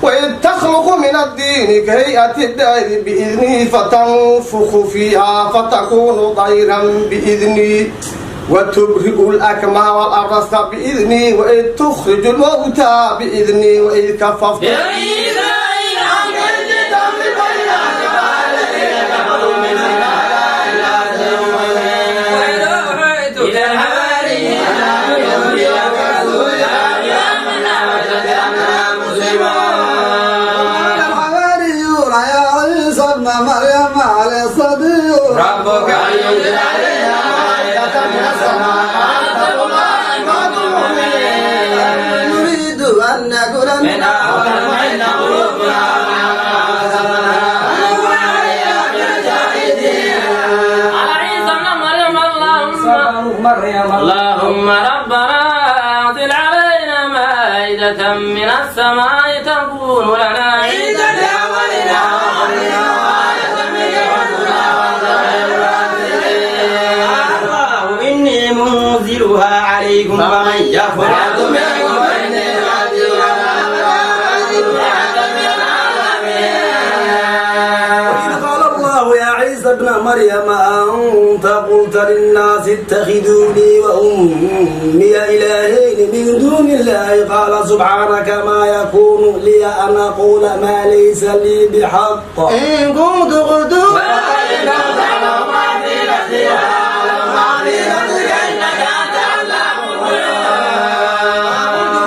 وإذ تخلق من الدين كهيئة الدير بإذني فتنفخ فيها فتكون طيرا بإذني وتبرئ الأكمى والأرس بإذني وإذ تخرج الموتى بإذني وإذ كففت مريم عليه الصديق ربك أن ينزل علينا مائدة من السماء نريد أن نكون من أول وإن قلوبنا اللهم ربنا أنزل علينا مائدة من السماء تكون لنا عيدا لأولنا وآية من ربنا وخير إني أنزلها عليكم فمن يكفر منكم فإني قال الله يا عيسى ابن مريم أنت قلت للناس اتخذوني وأمي إلهين من دون الله قال سبحانك ما يكون لي أن أقول ما ليس لي بحق إن كنت قلت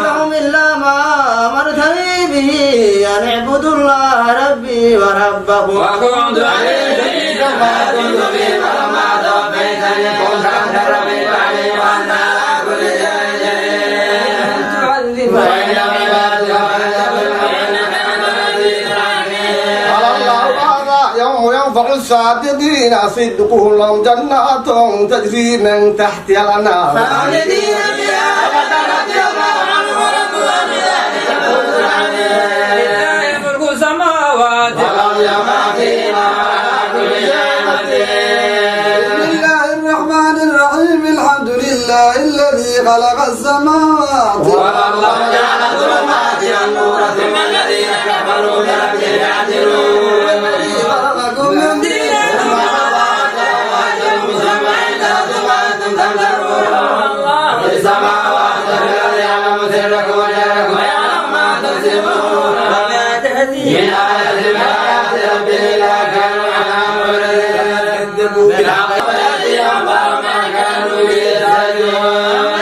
لهم إلا ما أمرتني به أن اعبدوا الله ربي وربكم وكنت عليه شهيدا ما كنت فيه فلما توفيتني كنت أنت ربي علي وأنت على كل شيء شهيد وإن عبادك قال الله تعالى يوم ينفع الصادقين صدقهم لهم جنات تجري من تحتها الأنهار خالدين فيها لله ملك السماوات والأرض وما فيهما على كل شيء قدير بسم الله الرحمن الرحيم الحمد لله الذي خلق السماوات والأرض وجعل الظلمات والنور ثم الذين كفروا بربهم يعدلون الذي خلقكم من دين السماوات والأرض يعلم سركم وجهركم ويعلم ما تكسبون وما تهدي من آية من آيات ربه لا كانوا عنها معرضين كذبوا بالحق ويأتيهم ما كانوا به يستهزئون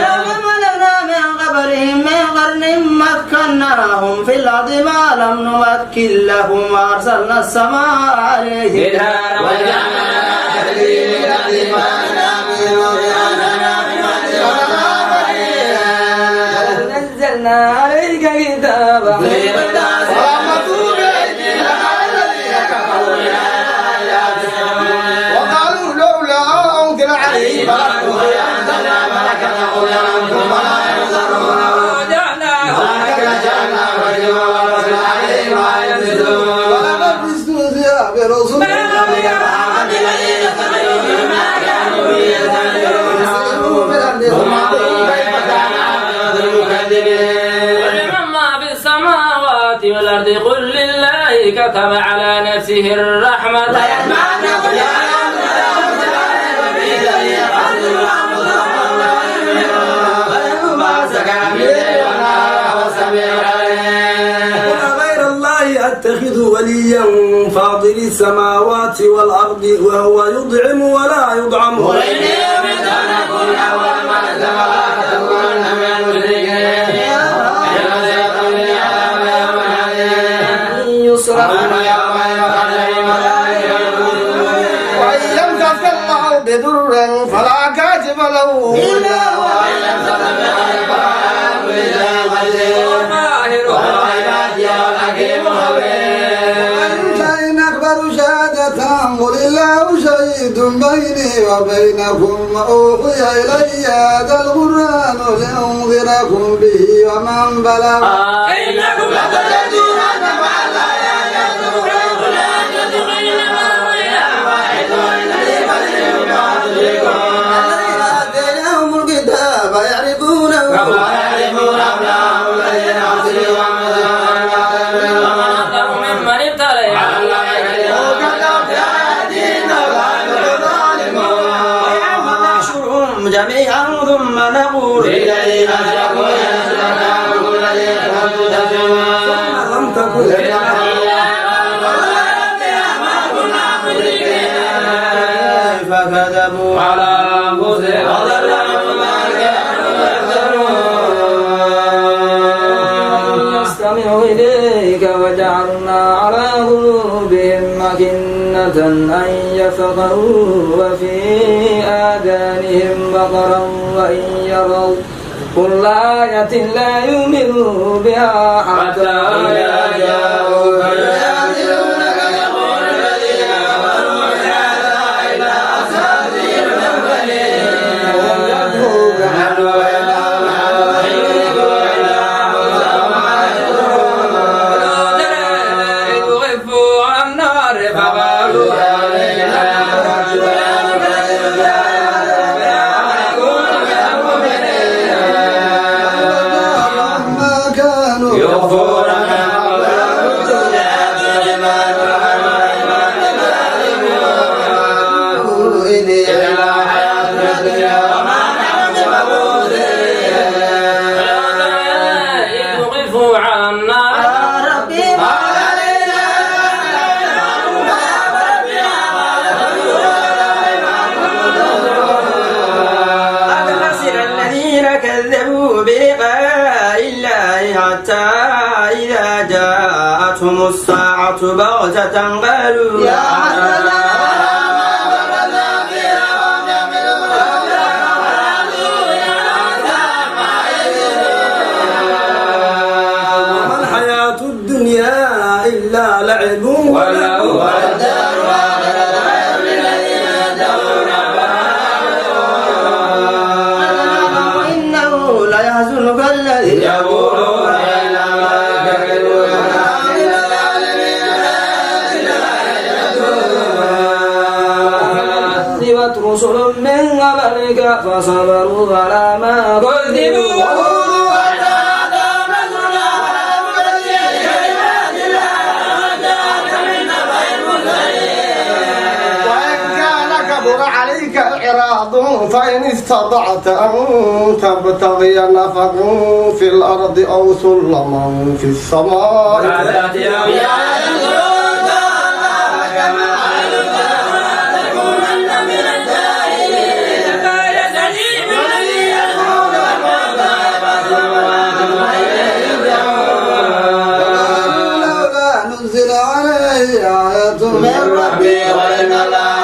ولنا من قبرهم من قرن مكناهم في الأرض ما لم نمكن لهم وأرسلنا السماء عليهم بدهارا وجعلنا تجري من تحتهم نزلنا عليك كتابا وقالوا لولا أنزل عليه ولقد استهزئ برسل ولمن ما في السماوات والأرض قل لله كتب على نفسه الرحمة غير الله أتخذ وليا فاضل السماوات والأرض وهو يطعم ولا يطعم وإن يمسك الله بضر فلا كاشف له إلا هو إن أكبر شهادة قل الله شهيد بيني وبينكم وأوحي إلي هذا القرآن لأنذركم به ومن بلغ إنكم لتجدون آتيناهم الكتاب يعرفونه ممن ابتلي ونحشرهم جميعا ثم نقول لم تكن فكذبوا على أنفسهم يستمع إليك وجعلنا على قلوبهم أكنة أن يفقهوا وفي آذانهم وقرا وإن يروا كل آية لا يؤمنوا بها حتى إذا جاءوك فقالوا تأتيهم الساعة بغتة قالوا يا حسنا وما الحياة الدنيا إلا لعب ولهو وإنه ليحزنك الذي يقولون كذبت رسل من قبلك فصبروا على ما كذبوا عليك إعراض فإن استطعت أن تبتغي نفقا في الأرض أو سلما في السماء لولا نزل عليه آية من ربي وإن الله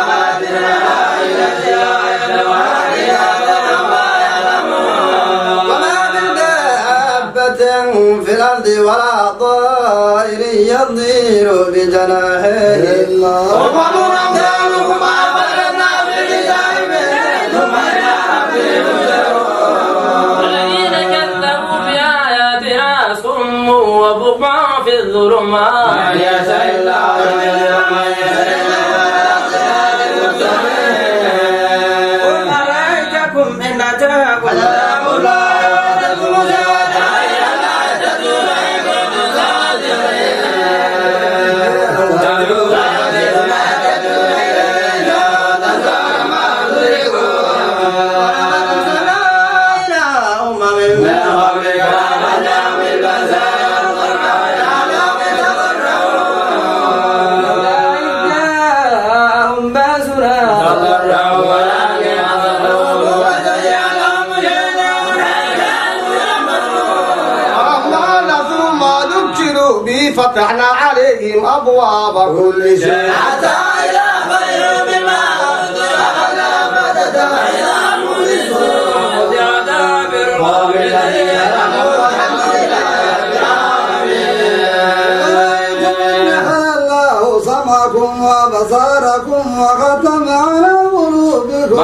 في الأرض ولا طائر يطير بجناحيه إلا الذين كذبوا بآياتنا صم وبكم في الظلمات قل أرأيتكم إن أتاكم عذاب الله فتحنا عليهم أبواب كل شيء حتى إلى خير بما الله سمعكم وبصركم وختم على قلوبكم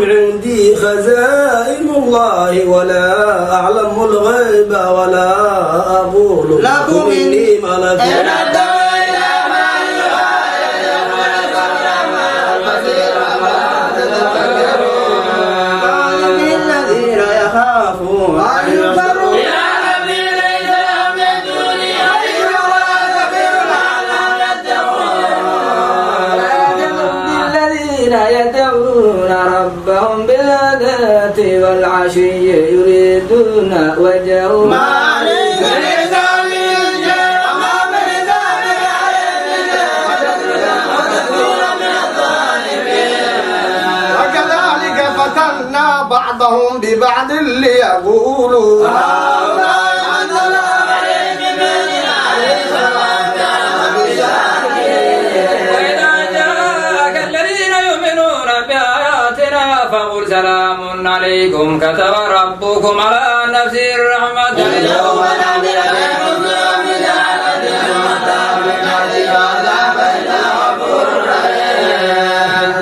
عندي خزائن الله ولا أعلم الغيب ولا أقول لكم إني ملك الذين يخافون أن يضروا يدعون ربهم بالغداة والعشي يريدون وجهه ما عليك وكذلك فتنا بعضهم ببعض ليقولوا فقل سلام عليكم كتب ربكم على نفسه الرحمة اليوم نعمل بكم من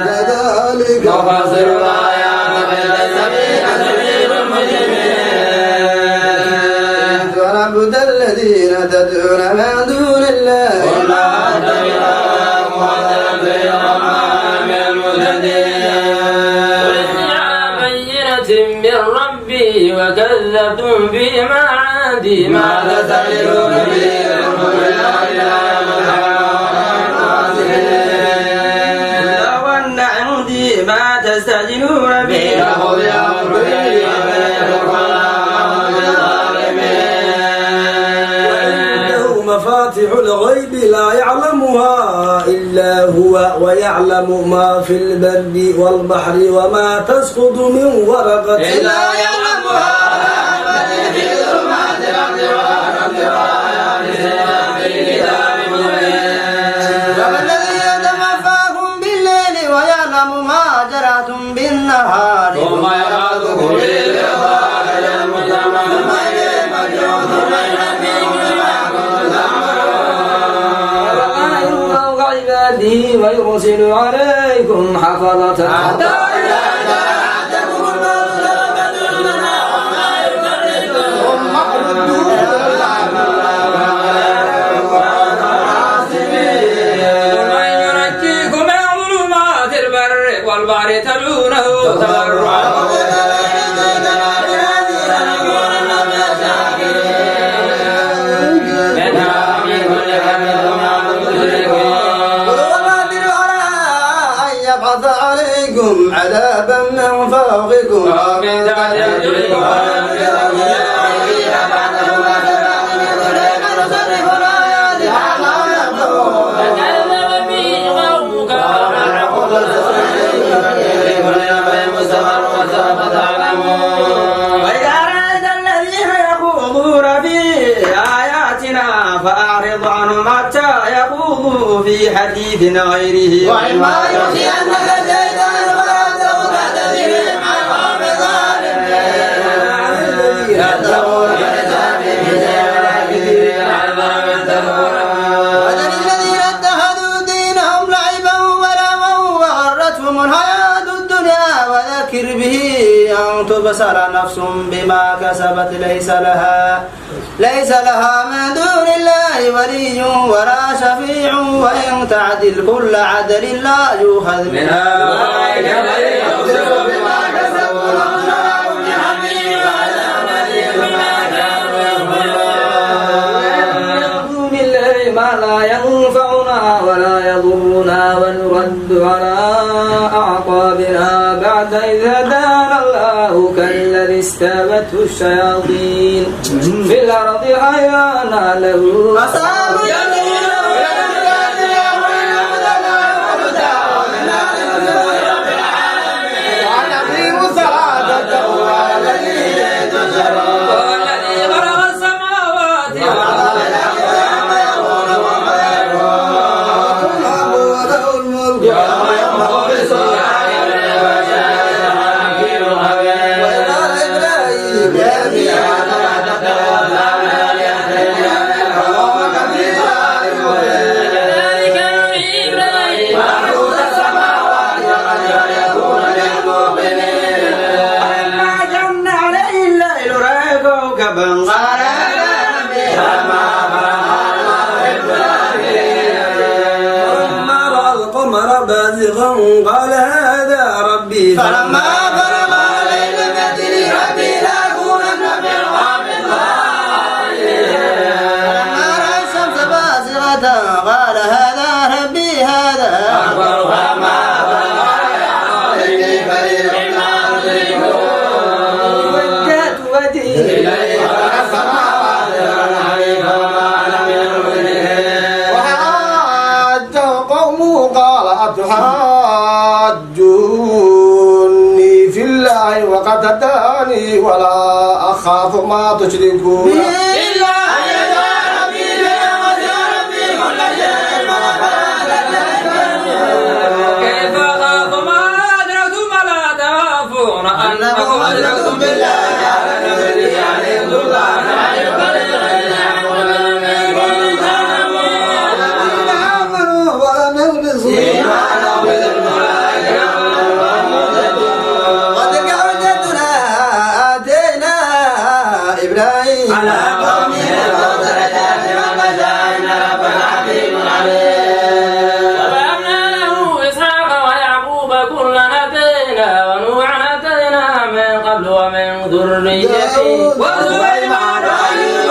كذلك نفصل الآيات سبيل المجرمين ونعبد الذين تدعون من دون الله من ربي وكذبتم بما عندي ما تستعجلون به وأن عندي ما تستعجلون به مفاتح الغيب لا يعلمها إلا هو ويعلم ما في البر والبحر وما تسقط من ورقة إلا يعلمها في ظلمات الأرض والذي يتوفاكم بالليل ويعلم ما جرحتم بالنهار ثم يبعثكم للإخراج ويرسل عليكم حفظة ومن ينجيكم من ظلمات البر والبحر تدعونه تضرعا عليكم عذابا من فوقكم ومن تحت أرجلكم وإذا أراد الذين يخوضون في آياتنا فأعرض عنهم حتى يخوضوا في حديث غيره وإما ينسينك الشيطان فلا تغفل بهم عن قوم ظالمين يتقون الذين اتخذوا دينهم لعبا ولهوا وغرتهم الحياة الدنيا وذكر به أن تبصر نفس بما كسبت ليس لها من دون الله ولي ولا شفيع وإن تعدل كل عدل لا يؤخذ منها أولئك الذين خسروا بما كسبوا وأصحاب الجحيم عذاب أليم بما كانوا من دون الله ما لا ينفعنا ولا يضرنا ونرد على أعقابنا بعد إذ هدانا الله كالذي استابته الشياطين في الأرض حيرانا له أصحاب والذي خلق السماوات قال هذا ربي فلما غرب علينا بدري ربي لأكونن في القوم الظالمين فلما رأى الشمس بازغة قال هذا ربي هذا أكبر فما وجهت وجهي إليه خلق السماوات والأرض وما لم يكن وحاجه قومه قال أتحاجوني في الله وقد هداني ولا أخاف ما تشركون إلا أن يجعل ربي وسع ربي كل شيء كيف أخاف ما أدركتم ولا تخافون أنكم أشركتم بالله على قومه درجات ومشاعر ربنا حكيم عليم ووهبنا له إسحاق ويعقوب كلا هدينا ونوحا هدينا من قبل ومن ذريته وسليمان وأيوب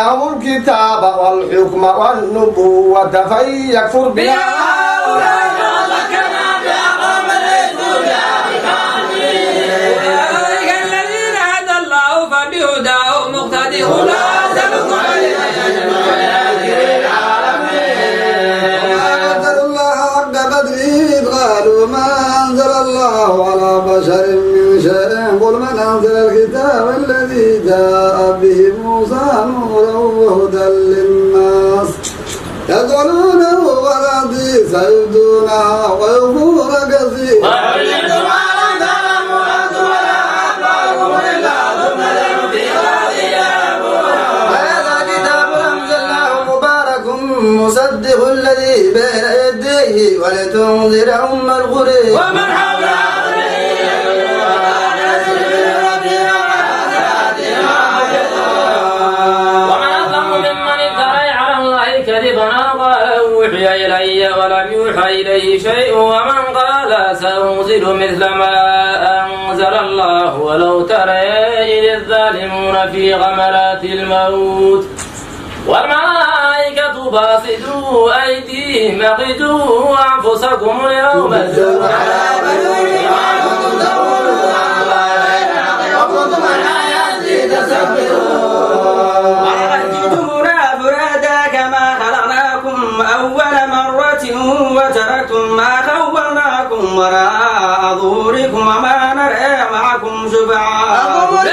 آتيناه الكتاب والحكم والنبوة فيكفر بها الذين هدى الله فبهداه مقتدي لا تبق قالوا ما أنزل الله على بشر من شيء قل من أنزل الكتاب الذي جاء به موسى نورا وهدى للناس يدعونه والأرض سيبدونها ويخفون كثيرا مصدق الذي بين يديه ولتنذر أم القرى ومن حولها ومن أظلم ممن افترى على الله كذبا أو قال أوحي إلي ولم يوحى إليه شيء ومن قال سأنزل مثل ما أنزل الله ولو ترى إذ الظالمون في غمرات الموت والملائكة باسطوا أيديهم أخرجوا أنفسكم اليوم تجزون ولقد جئتمونا فرادا كما خلقناكم أول مرة وتركتم ما خولناكم وراء ظهوركم وما نرى معكم شفعاءكم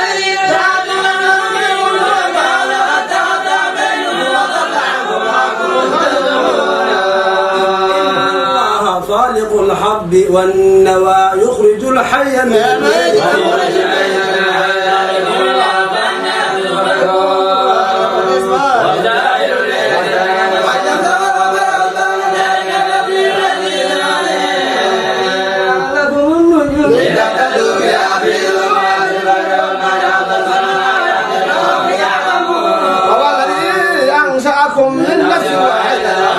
خالق الحب والنوى يخرج الحي من الميت والذي أنشأكم من نفس واحدة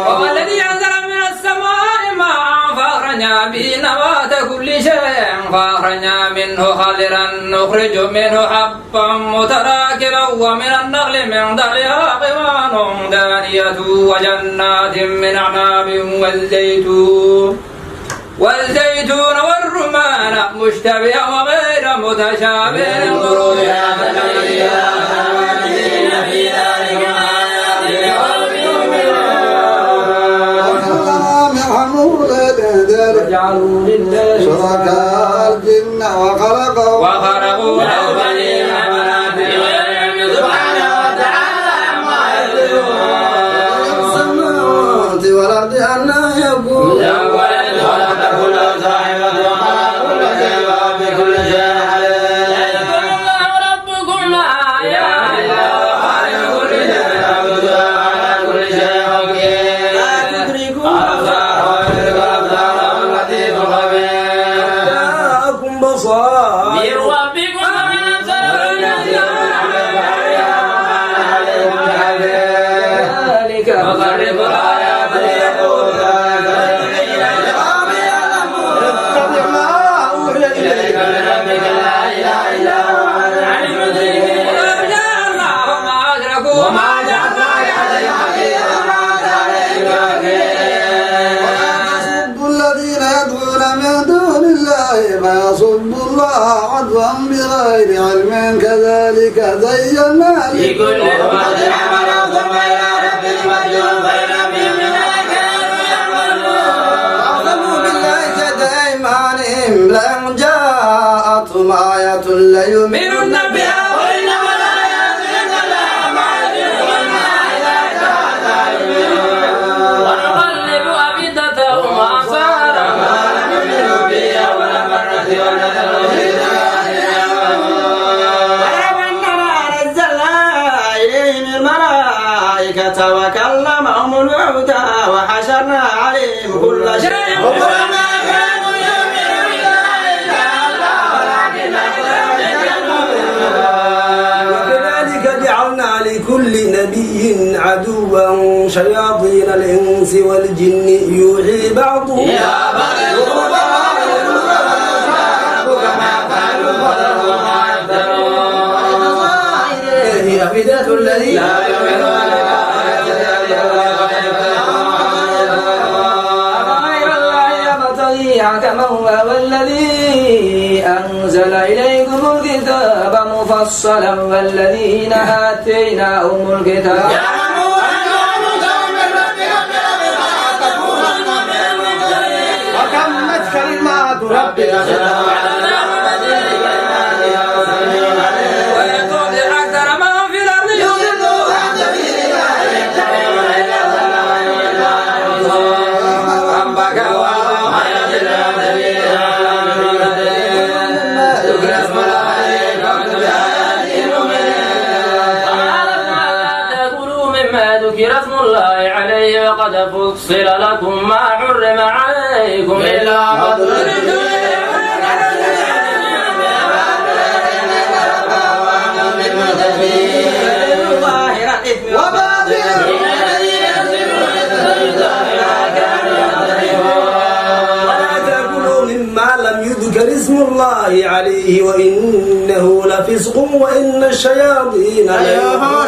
وهو الذي أنزل من السماء ماء فأخرجنا به نبات كل شيء فأخرجنا منه خضرا نخرج منه حبا متراكبا ومن النخل من ظلها قوان دانية وجنات من أعناب والزيتون والرمان مشتبها وغير متشابه انظروا إلى في ذلك وجعلوا لله شركاء الجن وخلقوا له بنين وبنات سبحانه وتعالى عما يصفون السماوات والأرض أنى يكون له ولد ولم تكن له صاحبة وخلق كل شيء وبكل شيء عليم الله ربكم لا إله إلا هو خالق كل شيء يعبد على كل شيء وكيل لا تدركوا الأبصار ويدرك الأبصار واللطيف الخبير جاءكم بصائر من ربكم ومن أبصار ذلك وقرب الآيات ليقول اتبع ما أوحي إليك من ربك لا إله إلا هو عليم الغيب ولو شاء الله ما أشركوا وما جعلنا عليهم يصب الذين يدعون من دون الله فيصب الله عدوا بغير علم كذلك زينا لكل أمة عملا ثم إلى ربهم مرجعهم فينبئهم بما كانوا يعملون أعلموا بالله جد أيمانهم لئن جاءتهم آية ليؤمنن بها وإنما الآيات عند الله مع العلم ونقلب أفئدتهم وأبصارهم ما لم يؤمنوا به أول مرة ونذرهم في ولو أننا نزلنا إليهم الملائكة وكلمهم الموتى وحشرنا عليهم كل شيء وما كانوا يؤمنون بالله إلا الله ولكن أكثرهم يجهلون وكذلك جعلنا لكل نبي عدوا شياطين الإنس والجن يوحي بعضهم يا بني ربما فعلوا فذرهم تذكرة الذين لا يؤمنون أفغير الله يبتغي حكما وهو الذي أنزل إليكم الكتاب مفصلا والذين آتيناهم الكتاب وتمت كلمات ربك ذكر اسم الله عليه وقد فصل لكم ما حرم عليكم إلا ما يذكر اسم الله عليه وإنه لفسق وإن الشياطين ليوحون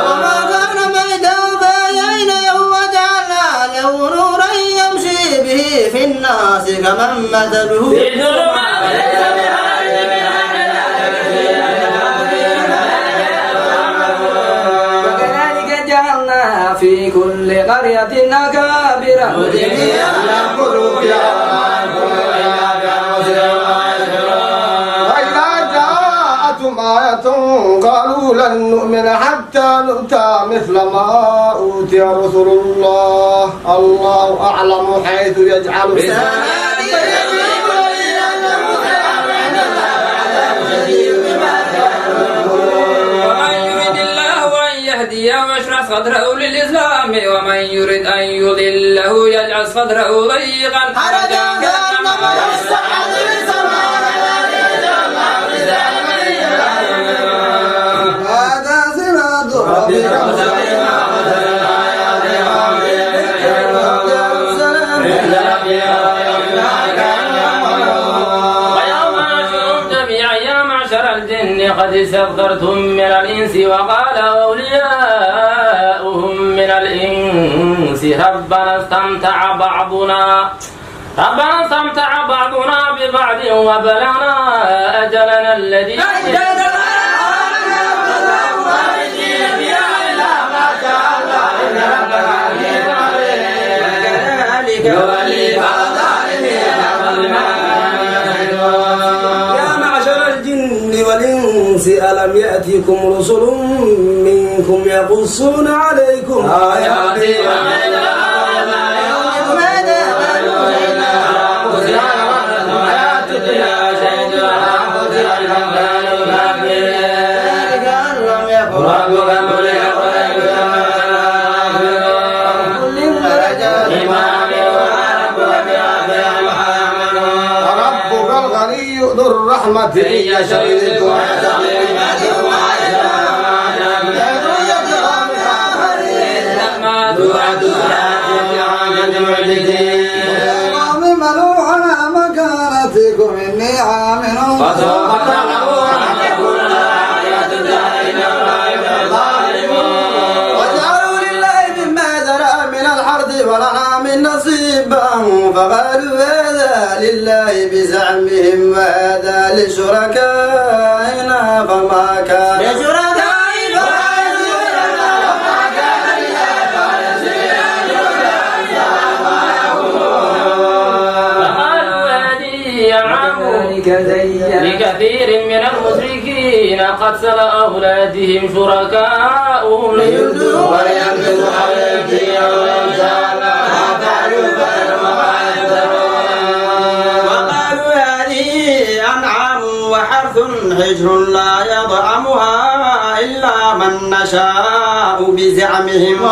وما كان بيتا بينه وجعلنا له نورا يمشي به في الناس كمن مثله في ظلمات ليس وكذلك جعلنا في كل قرية أكابر مجرمين يمكروا وإذا جاءتهم آية قالوا لن نؤمن حتى نؤتى مثل ما أوتي رسل الله الله أعلم حيث يجعل ومن يرد الله أن يهديه يشرح صدره للإسلام ومن يرد أن يضله يجعل صدره ضيقا حرجا كأنما يصعد في هذا صراط ربك قد استكثرتم من الإنس وقال أولياؤهم من الإنس ربنا استمتع بعضنا ببعض وبلغنا أجلنا الذي والإنس ألم يأتكم رسل منكم يقصون عليكم آياتي ذو الرحمة يشرد ملوا على مكانتكم إني عامل فسوف تعلمون وجعلوا لله مما ذرأ من الحرث والأنعام نصيبا فقالوا هذا لله بزعمهم وهذا لشركائنا فما كان لكثير من المشركين قتل أولادهم شركاؤهم ليردوا وينبذوا عليهم وقالوا هذه أنعام وحرث حجر لا يطعمها إلا من نشاء بزعمهم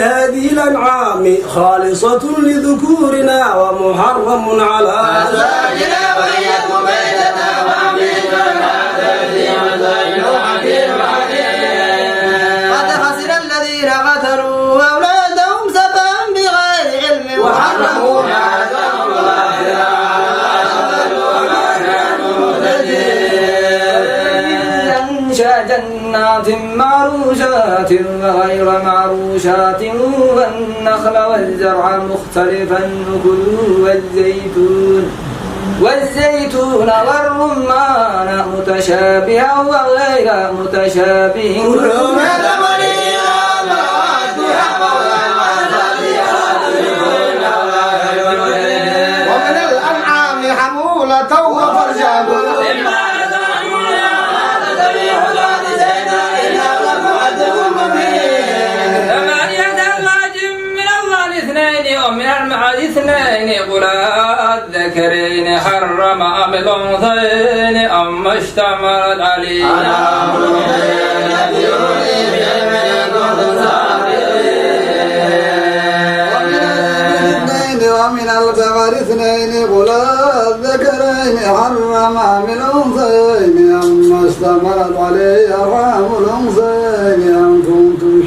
هذه الأنعام خالصة لذكورنا ومحرم على أزواجنا وإياكم بيننا جنات معروشات وغير معروشات والنخل والزرع مختلفا أكله والزيتون والرمان متشابها وغير متشابه ومن الأنعام حمولة وفرشا ومن المعاد اثنين قل الذكرين حرم أم الأنثيين أما اشتملت عليه ومن البقر اثنين قل الذكرين حرم أم الأنثيين أما اشتملت عليه أرحام الأنثيين أم كنتم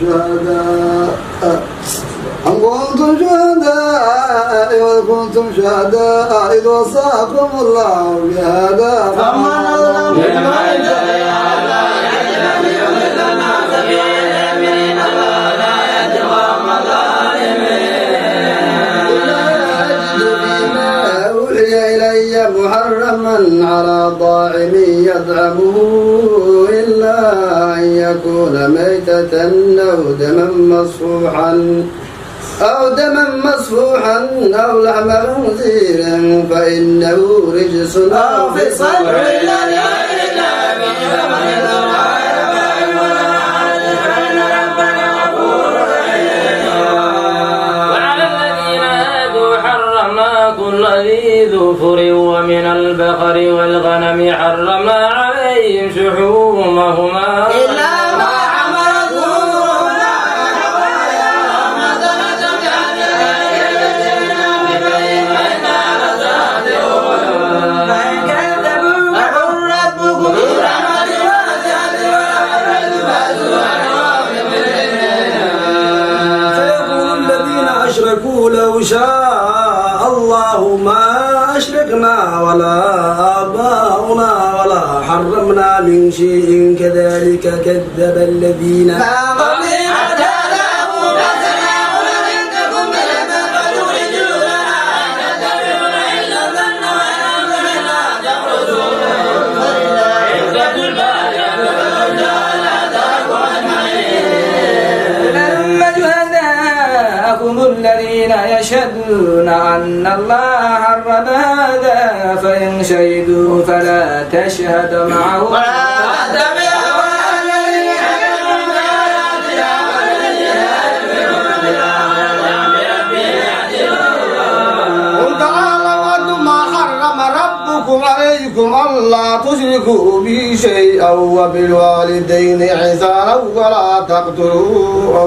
شهداء إذ وصاكم الله بهذا فمن أظلم ممن افترى على الله ليضل الناس بغير علم لا يهدي القوم الظالمين فيما أوحي إلي محرما على طاعم يطعمه إلا أن يكون ميتة أو دما مصفوحا أو لحم خنزير فإنه رجس أو فسق وعلى الذين هادوا حرمنا كل ذي ظفر ومن البقر والغنم حرمنا عليهم شحومهما إلا ما لو شاء الله ما أشركنا ولا آباؤنا ولا حرمنا من شيء كذلك كذب الذين الذين يشهدون أن الله حرم هذا فإن شهدوا فلا تشهد معهم عليكم ألا تشركوا به شيئا وبالوالدين إحسانا ولا تقتلوا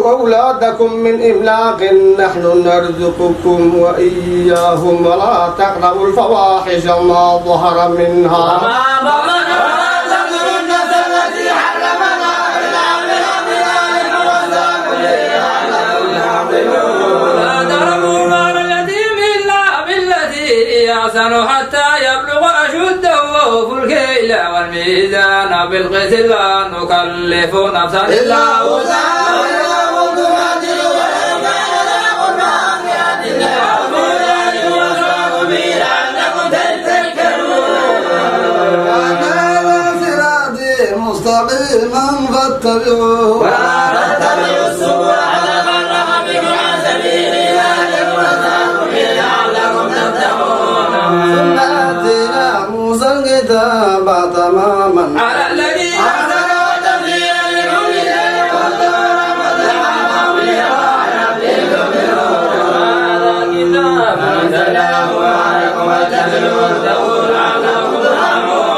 أولادكم من إملاق نحن نرزقكم وإياهم ولا تقربوا الفواحش ما ظهر منها أحسن حتى يبلغ أشده في الكيل والميزان بالقسط لا نكلف نفسا إلا وسعها مستقيما فاتبعوه ولا تتبعوا السبل فتفرق بكم عن سبيله ذلكم وصاكم به لعلكم تتقون ثم آتينا موسى الكتاب تماما على الذي أحسن وتفسيرا لكل شيء والدار متعبا وليعلم بكم هذا الكتاب أنزلناه عليكم وتتلوه لعلكم ترحمون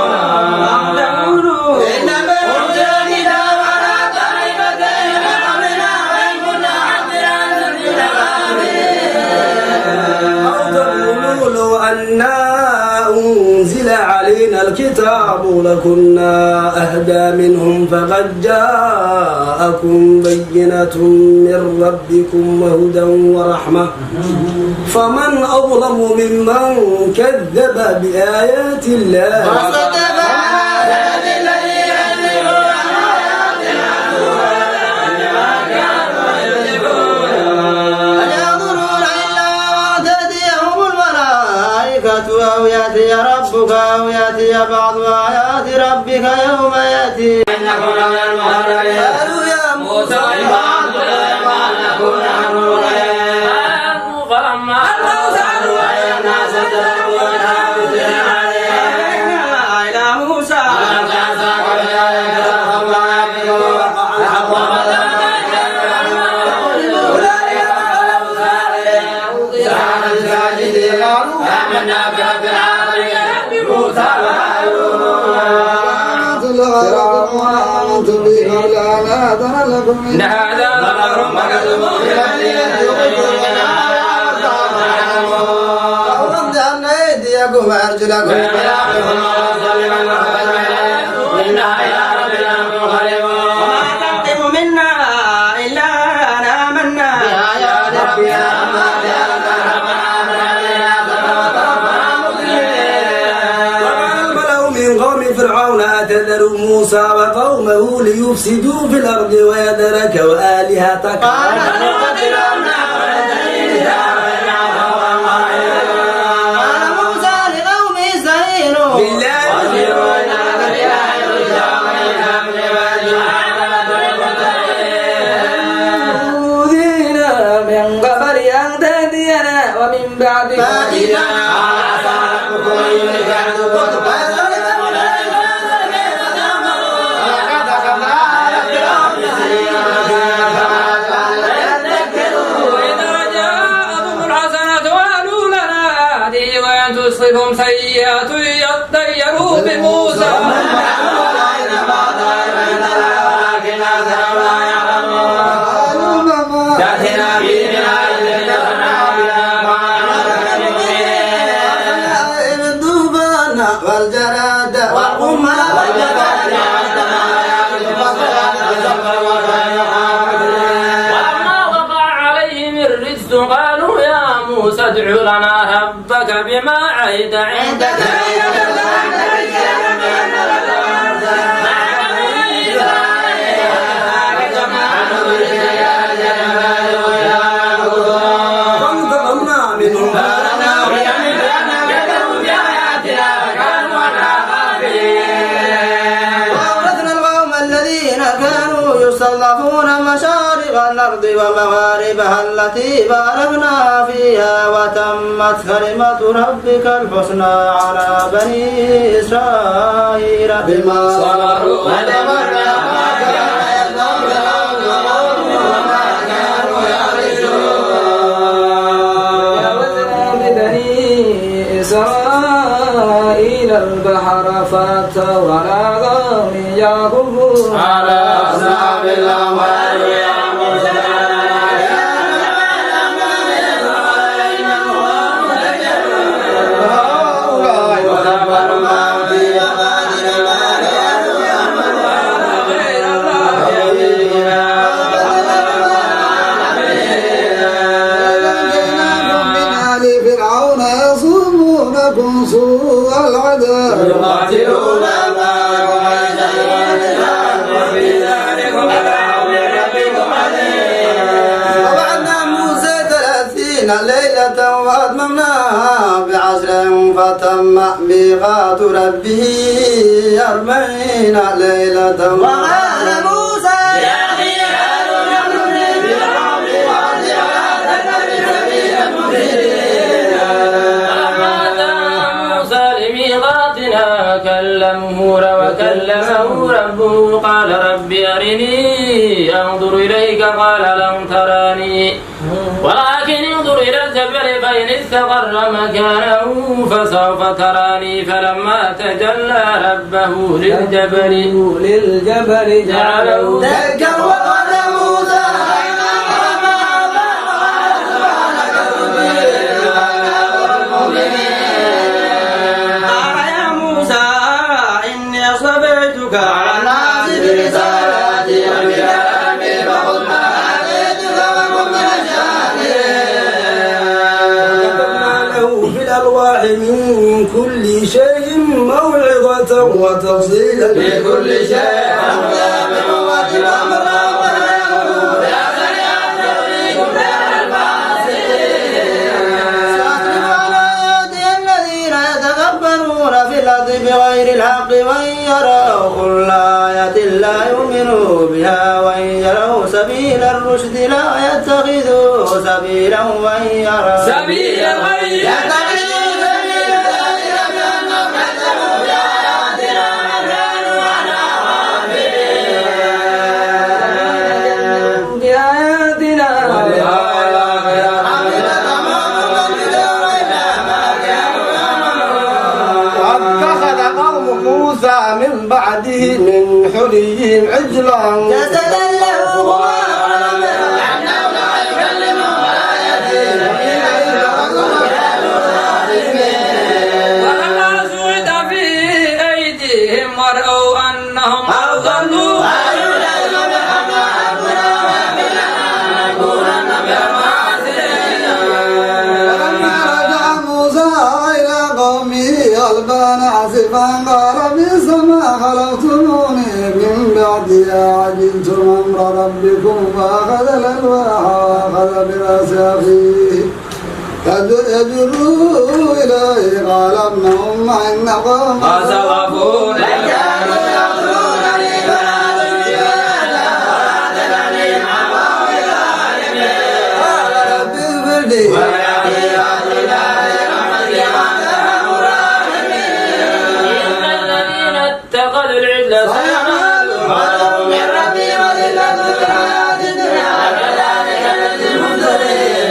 أنا أنزل علينا الكتاب لكنا أهدى منهم فقد جاءكم بينة من ربكم وهدى ورحمة فمن أظلم ممن كذب بآيات الله أو يأتي بعض آيات ربك يوم يأتي إنكم لمن المقربين قالوا يا موسى إما أن نكون نحن المقربين فلما سألوا أي الناس تدعون إلى موسى آمنا برب العالمين موسى إن هذا لأمر مكتوب أولم أن أيديكم وأرجلكم وما تنقم منا إلا أن آمنا بآيات ربنا من قوم فرعون أتذر موسى وقومه ليفسدوا في الأرض ويذرك وآلهتك قال موسى لقومه استعينوا أوذينا من قبل أن تأتينا ومن بعد تصبهم سيئات يطيروا بموسى والجراد والقمل ولما وقع عليهم الرجس قالوا يا موسى ادع لنا ربك بما عهد عندك فانتقمنا منهم وأورثنا القوم الذين كانوا يستضعفون مشارق الأرض ومغاربها التي باركنا فيها وتمت كلمة ربك الحسنى على بني إسرائيل بما صبروا جاوزنا ببني إسرائيل البحر فأتوا على قوم يعكفون على أصحاب الأموال فرعون يصومونكم سوء العذاب يقاتلون ووعدنا موسى 30 ليلة وأتممناها بعشر فتم ميقات ربه 40 ليلة وقال موسى يا أخي هارون ابنني بالقوم وأرجع ولا تتبع سبيل المفسدين موسى لميقاتنا كلمه وكلمه ربه قال رب أرني أنظر إليك قال لن تراني ولكن انظر إلى الجبل فإن استقر مكانه فسوف تراني فلما تجلى ربه للجبل جعله دكا وقال موسى قال يا موسى إني أصطفيتك على الناس برسالاتي وبكلامي فخذ ما آتيتك وكن من الشاكرين وكتبنا له في الألواح من كل شيء موعظة وتفصيلا لكل شيء الرشد لا يتخذوا سبيلا وإن يروا سبيل الغي من بعده من حليهم عجلا جسدا له خوار لأنه لا يكلمهم ولا يهديهم ولما سعد في أيديهم ورأوا أنهم أضلوا غلبان عاصفا قال بئس ما خلقتموني من بعدي عجلتم امر ربكم فاخذ الالواح واخذ براس اخيه يجروا اليه قال ابن ام ان قوم فسوفون كانوا يقتلونني فلا تشركوا وأعتذرني مع قوم الظالمين قال رب اغفر لي اتخذوا العجل سينالهم من ربي وذلة في الحياة الدنيا وكذلك نجزي المفترين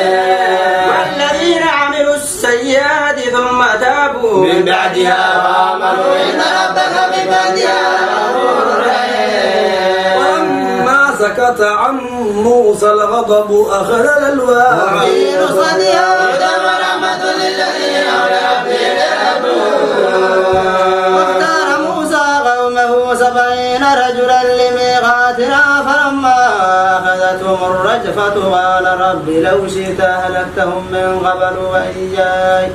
والذين عملوا السيئات ثم تابوا من بعدها وآمنوا إن ربك من بعدها غفور رحيم ولما سكت عن موسى الغضب أخذ الألواح في نصرتها هدى ورحمة للذين لربهم يرهبون واختار موسى قومه 70 رجلا لميقاتنا فلما أخذتهم الرجفة قال رب لو شئت أهلكتهم من قبل وإياي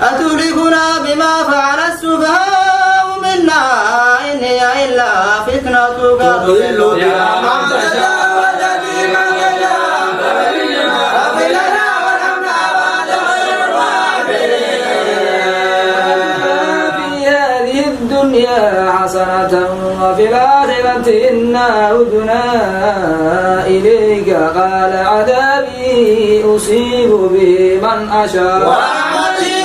أتهلكنا بما فعل السفهاء منا إن هي إلا فتنتك تضل بها من تشاء وتهدي من تشاء فاغفر لنا وارحمنا وأنت خير الراحمين في هذه الدنيا حسنة وفي الآخرة إنا هدنا إليك قال عذابي أصيب به من أشاء ورحمتي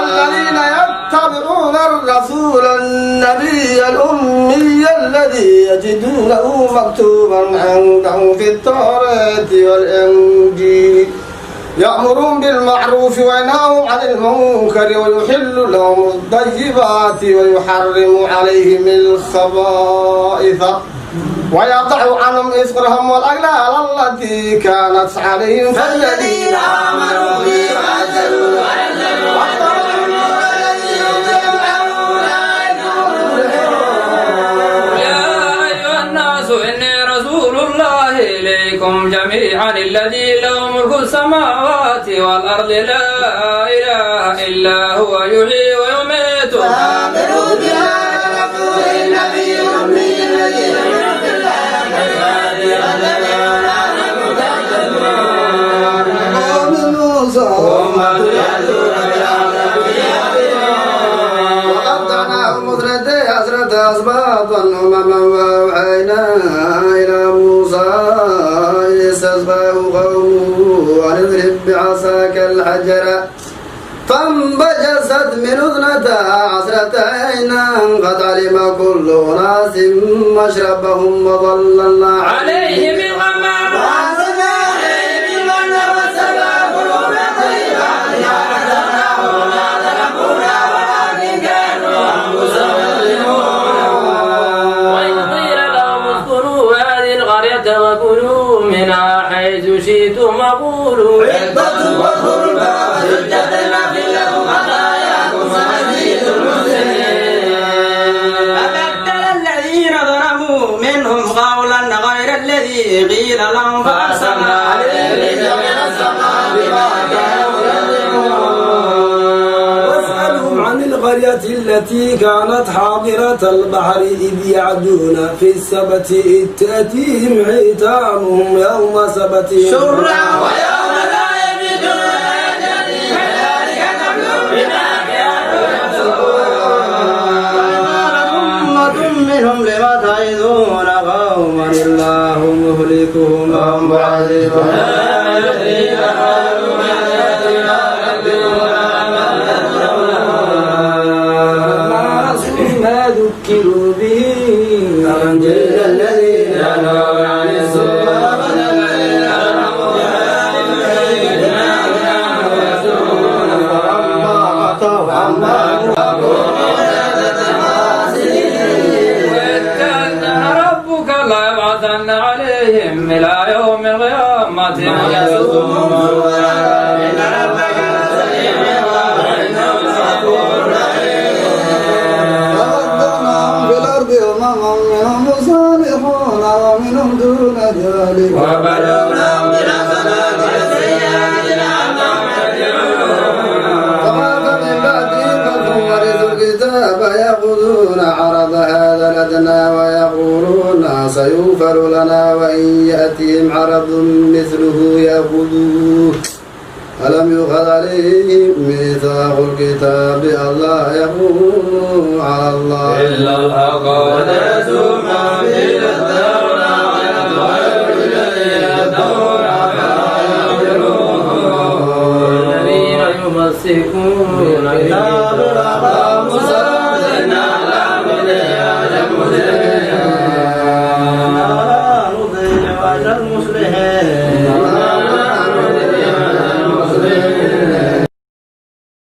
الذين يتبعون الرسول النبي الأمي الذي يجدونه مكتوبا عندهم في التوراة والإنجيل يأمرون بالمعروف وينهون عن المنكر ويحل لهم الطيبات ويحرم عليهم الخبائث ويضع عنهم إصرهم والأغلال التي كانت عليهم فالذين آمنوا به وعزلوا وعزلوا واختاروا النور الذي يتبعون يا أيها الناس إني رسول الله إليكم جميعا الذي له ملك السماوات والأرض لا إله إلا هو يحيي ويميت آمنوا بها رسول النبي الأمي الذي يؤمن بالله قوم موسى وقطعناهم اثنتي عشرة أسباطا أمما وأوحينا إلى موسى إذ استسقاه قومه أن اضرب بعصاك الحجر فانبجست من 12 عينا قد علم كل أناس مشربهم وظللنا عليهم الغمام وأنزلنا عليهم المن والسلوى كلوا من طيبات ما رزقناهم وما ظلمونا ولكن كانوا أنفسهم يظلمون وإذ قيل لهم اسكنوا هذه القرية وكلوا منها حيث شئتم وقولوا عدة واذكروا الباب سجدا نغفر لكم خطاياكم سنزيد المحسنين فبدل الذين ظلموا منهم قولا غير الذي قيل لهم فأرسلنا عليهم رجزا من السماء بما كانوا يظلمون واسألهم عن القرية التي كانت حاضرة البحر إذ يعدون في السبت إذ تأتيهم حيتانهم يوم سبتهم شرعا ويوم لا يجدون يأتيهم كذلك نبلغ بما كانوا ذكروا به أنجيل الذين ينهون عن السوء ربك لا يبعثن عليهم إلى يوم القيامة يسومهم إن ربك لسميع وإنه لغفور فقدرناهم في الأرض أمما منهم صالحون ومنهم دون ذلك وبلوناهم بالحسنات والسيئات لعلهم يرجعون فما من بعدهم فهم ورثوا الكتاب يأخذون عرض هذا الأدنى ويقولون سيغفر لنا وإن يأتهم عرض مثله يأخذوه ألم يؤخذ عليهم ميثاق الكتاب ألا يقولوا على الله إلا الحق ودرسوا ما فيه الدار الآخرة خير للذين يتقون الذين يمسكون كتاب الأقام وصلاتنا على مليا لا نضيع أجر المصلحين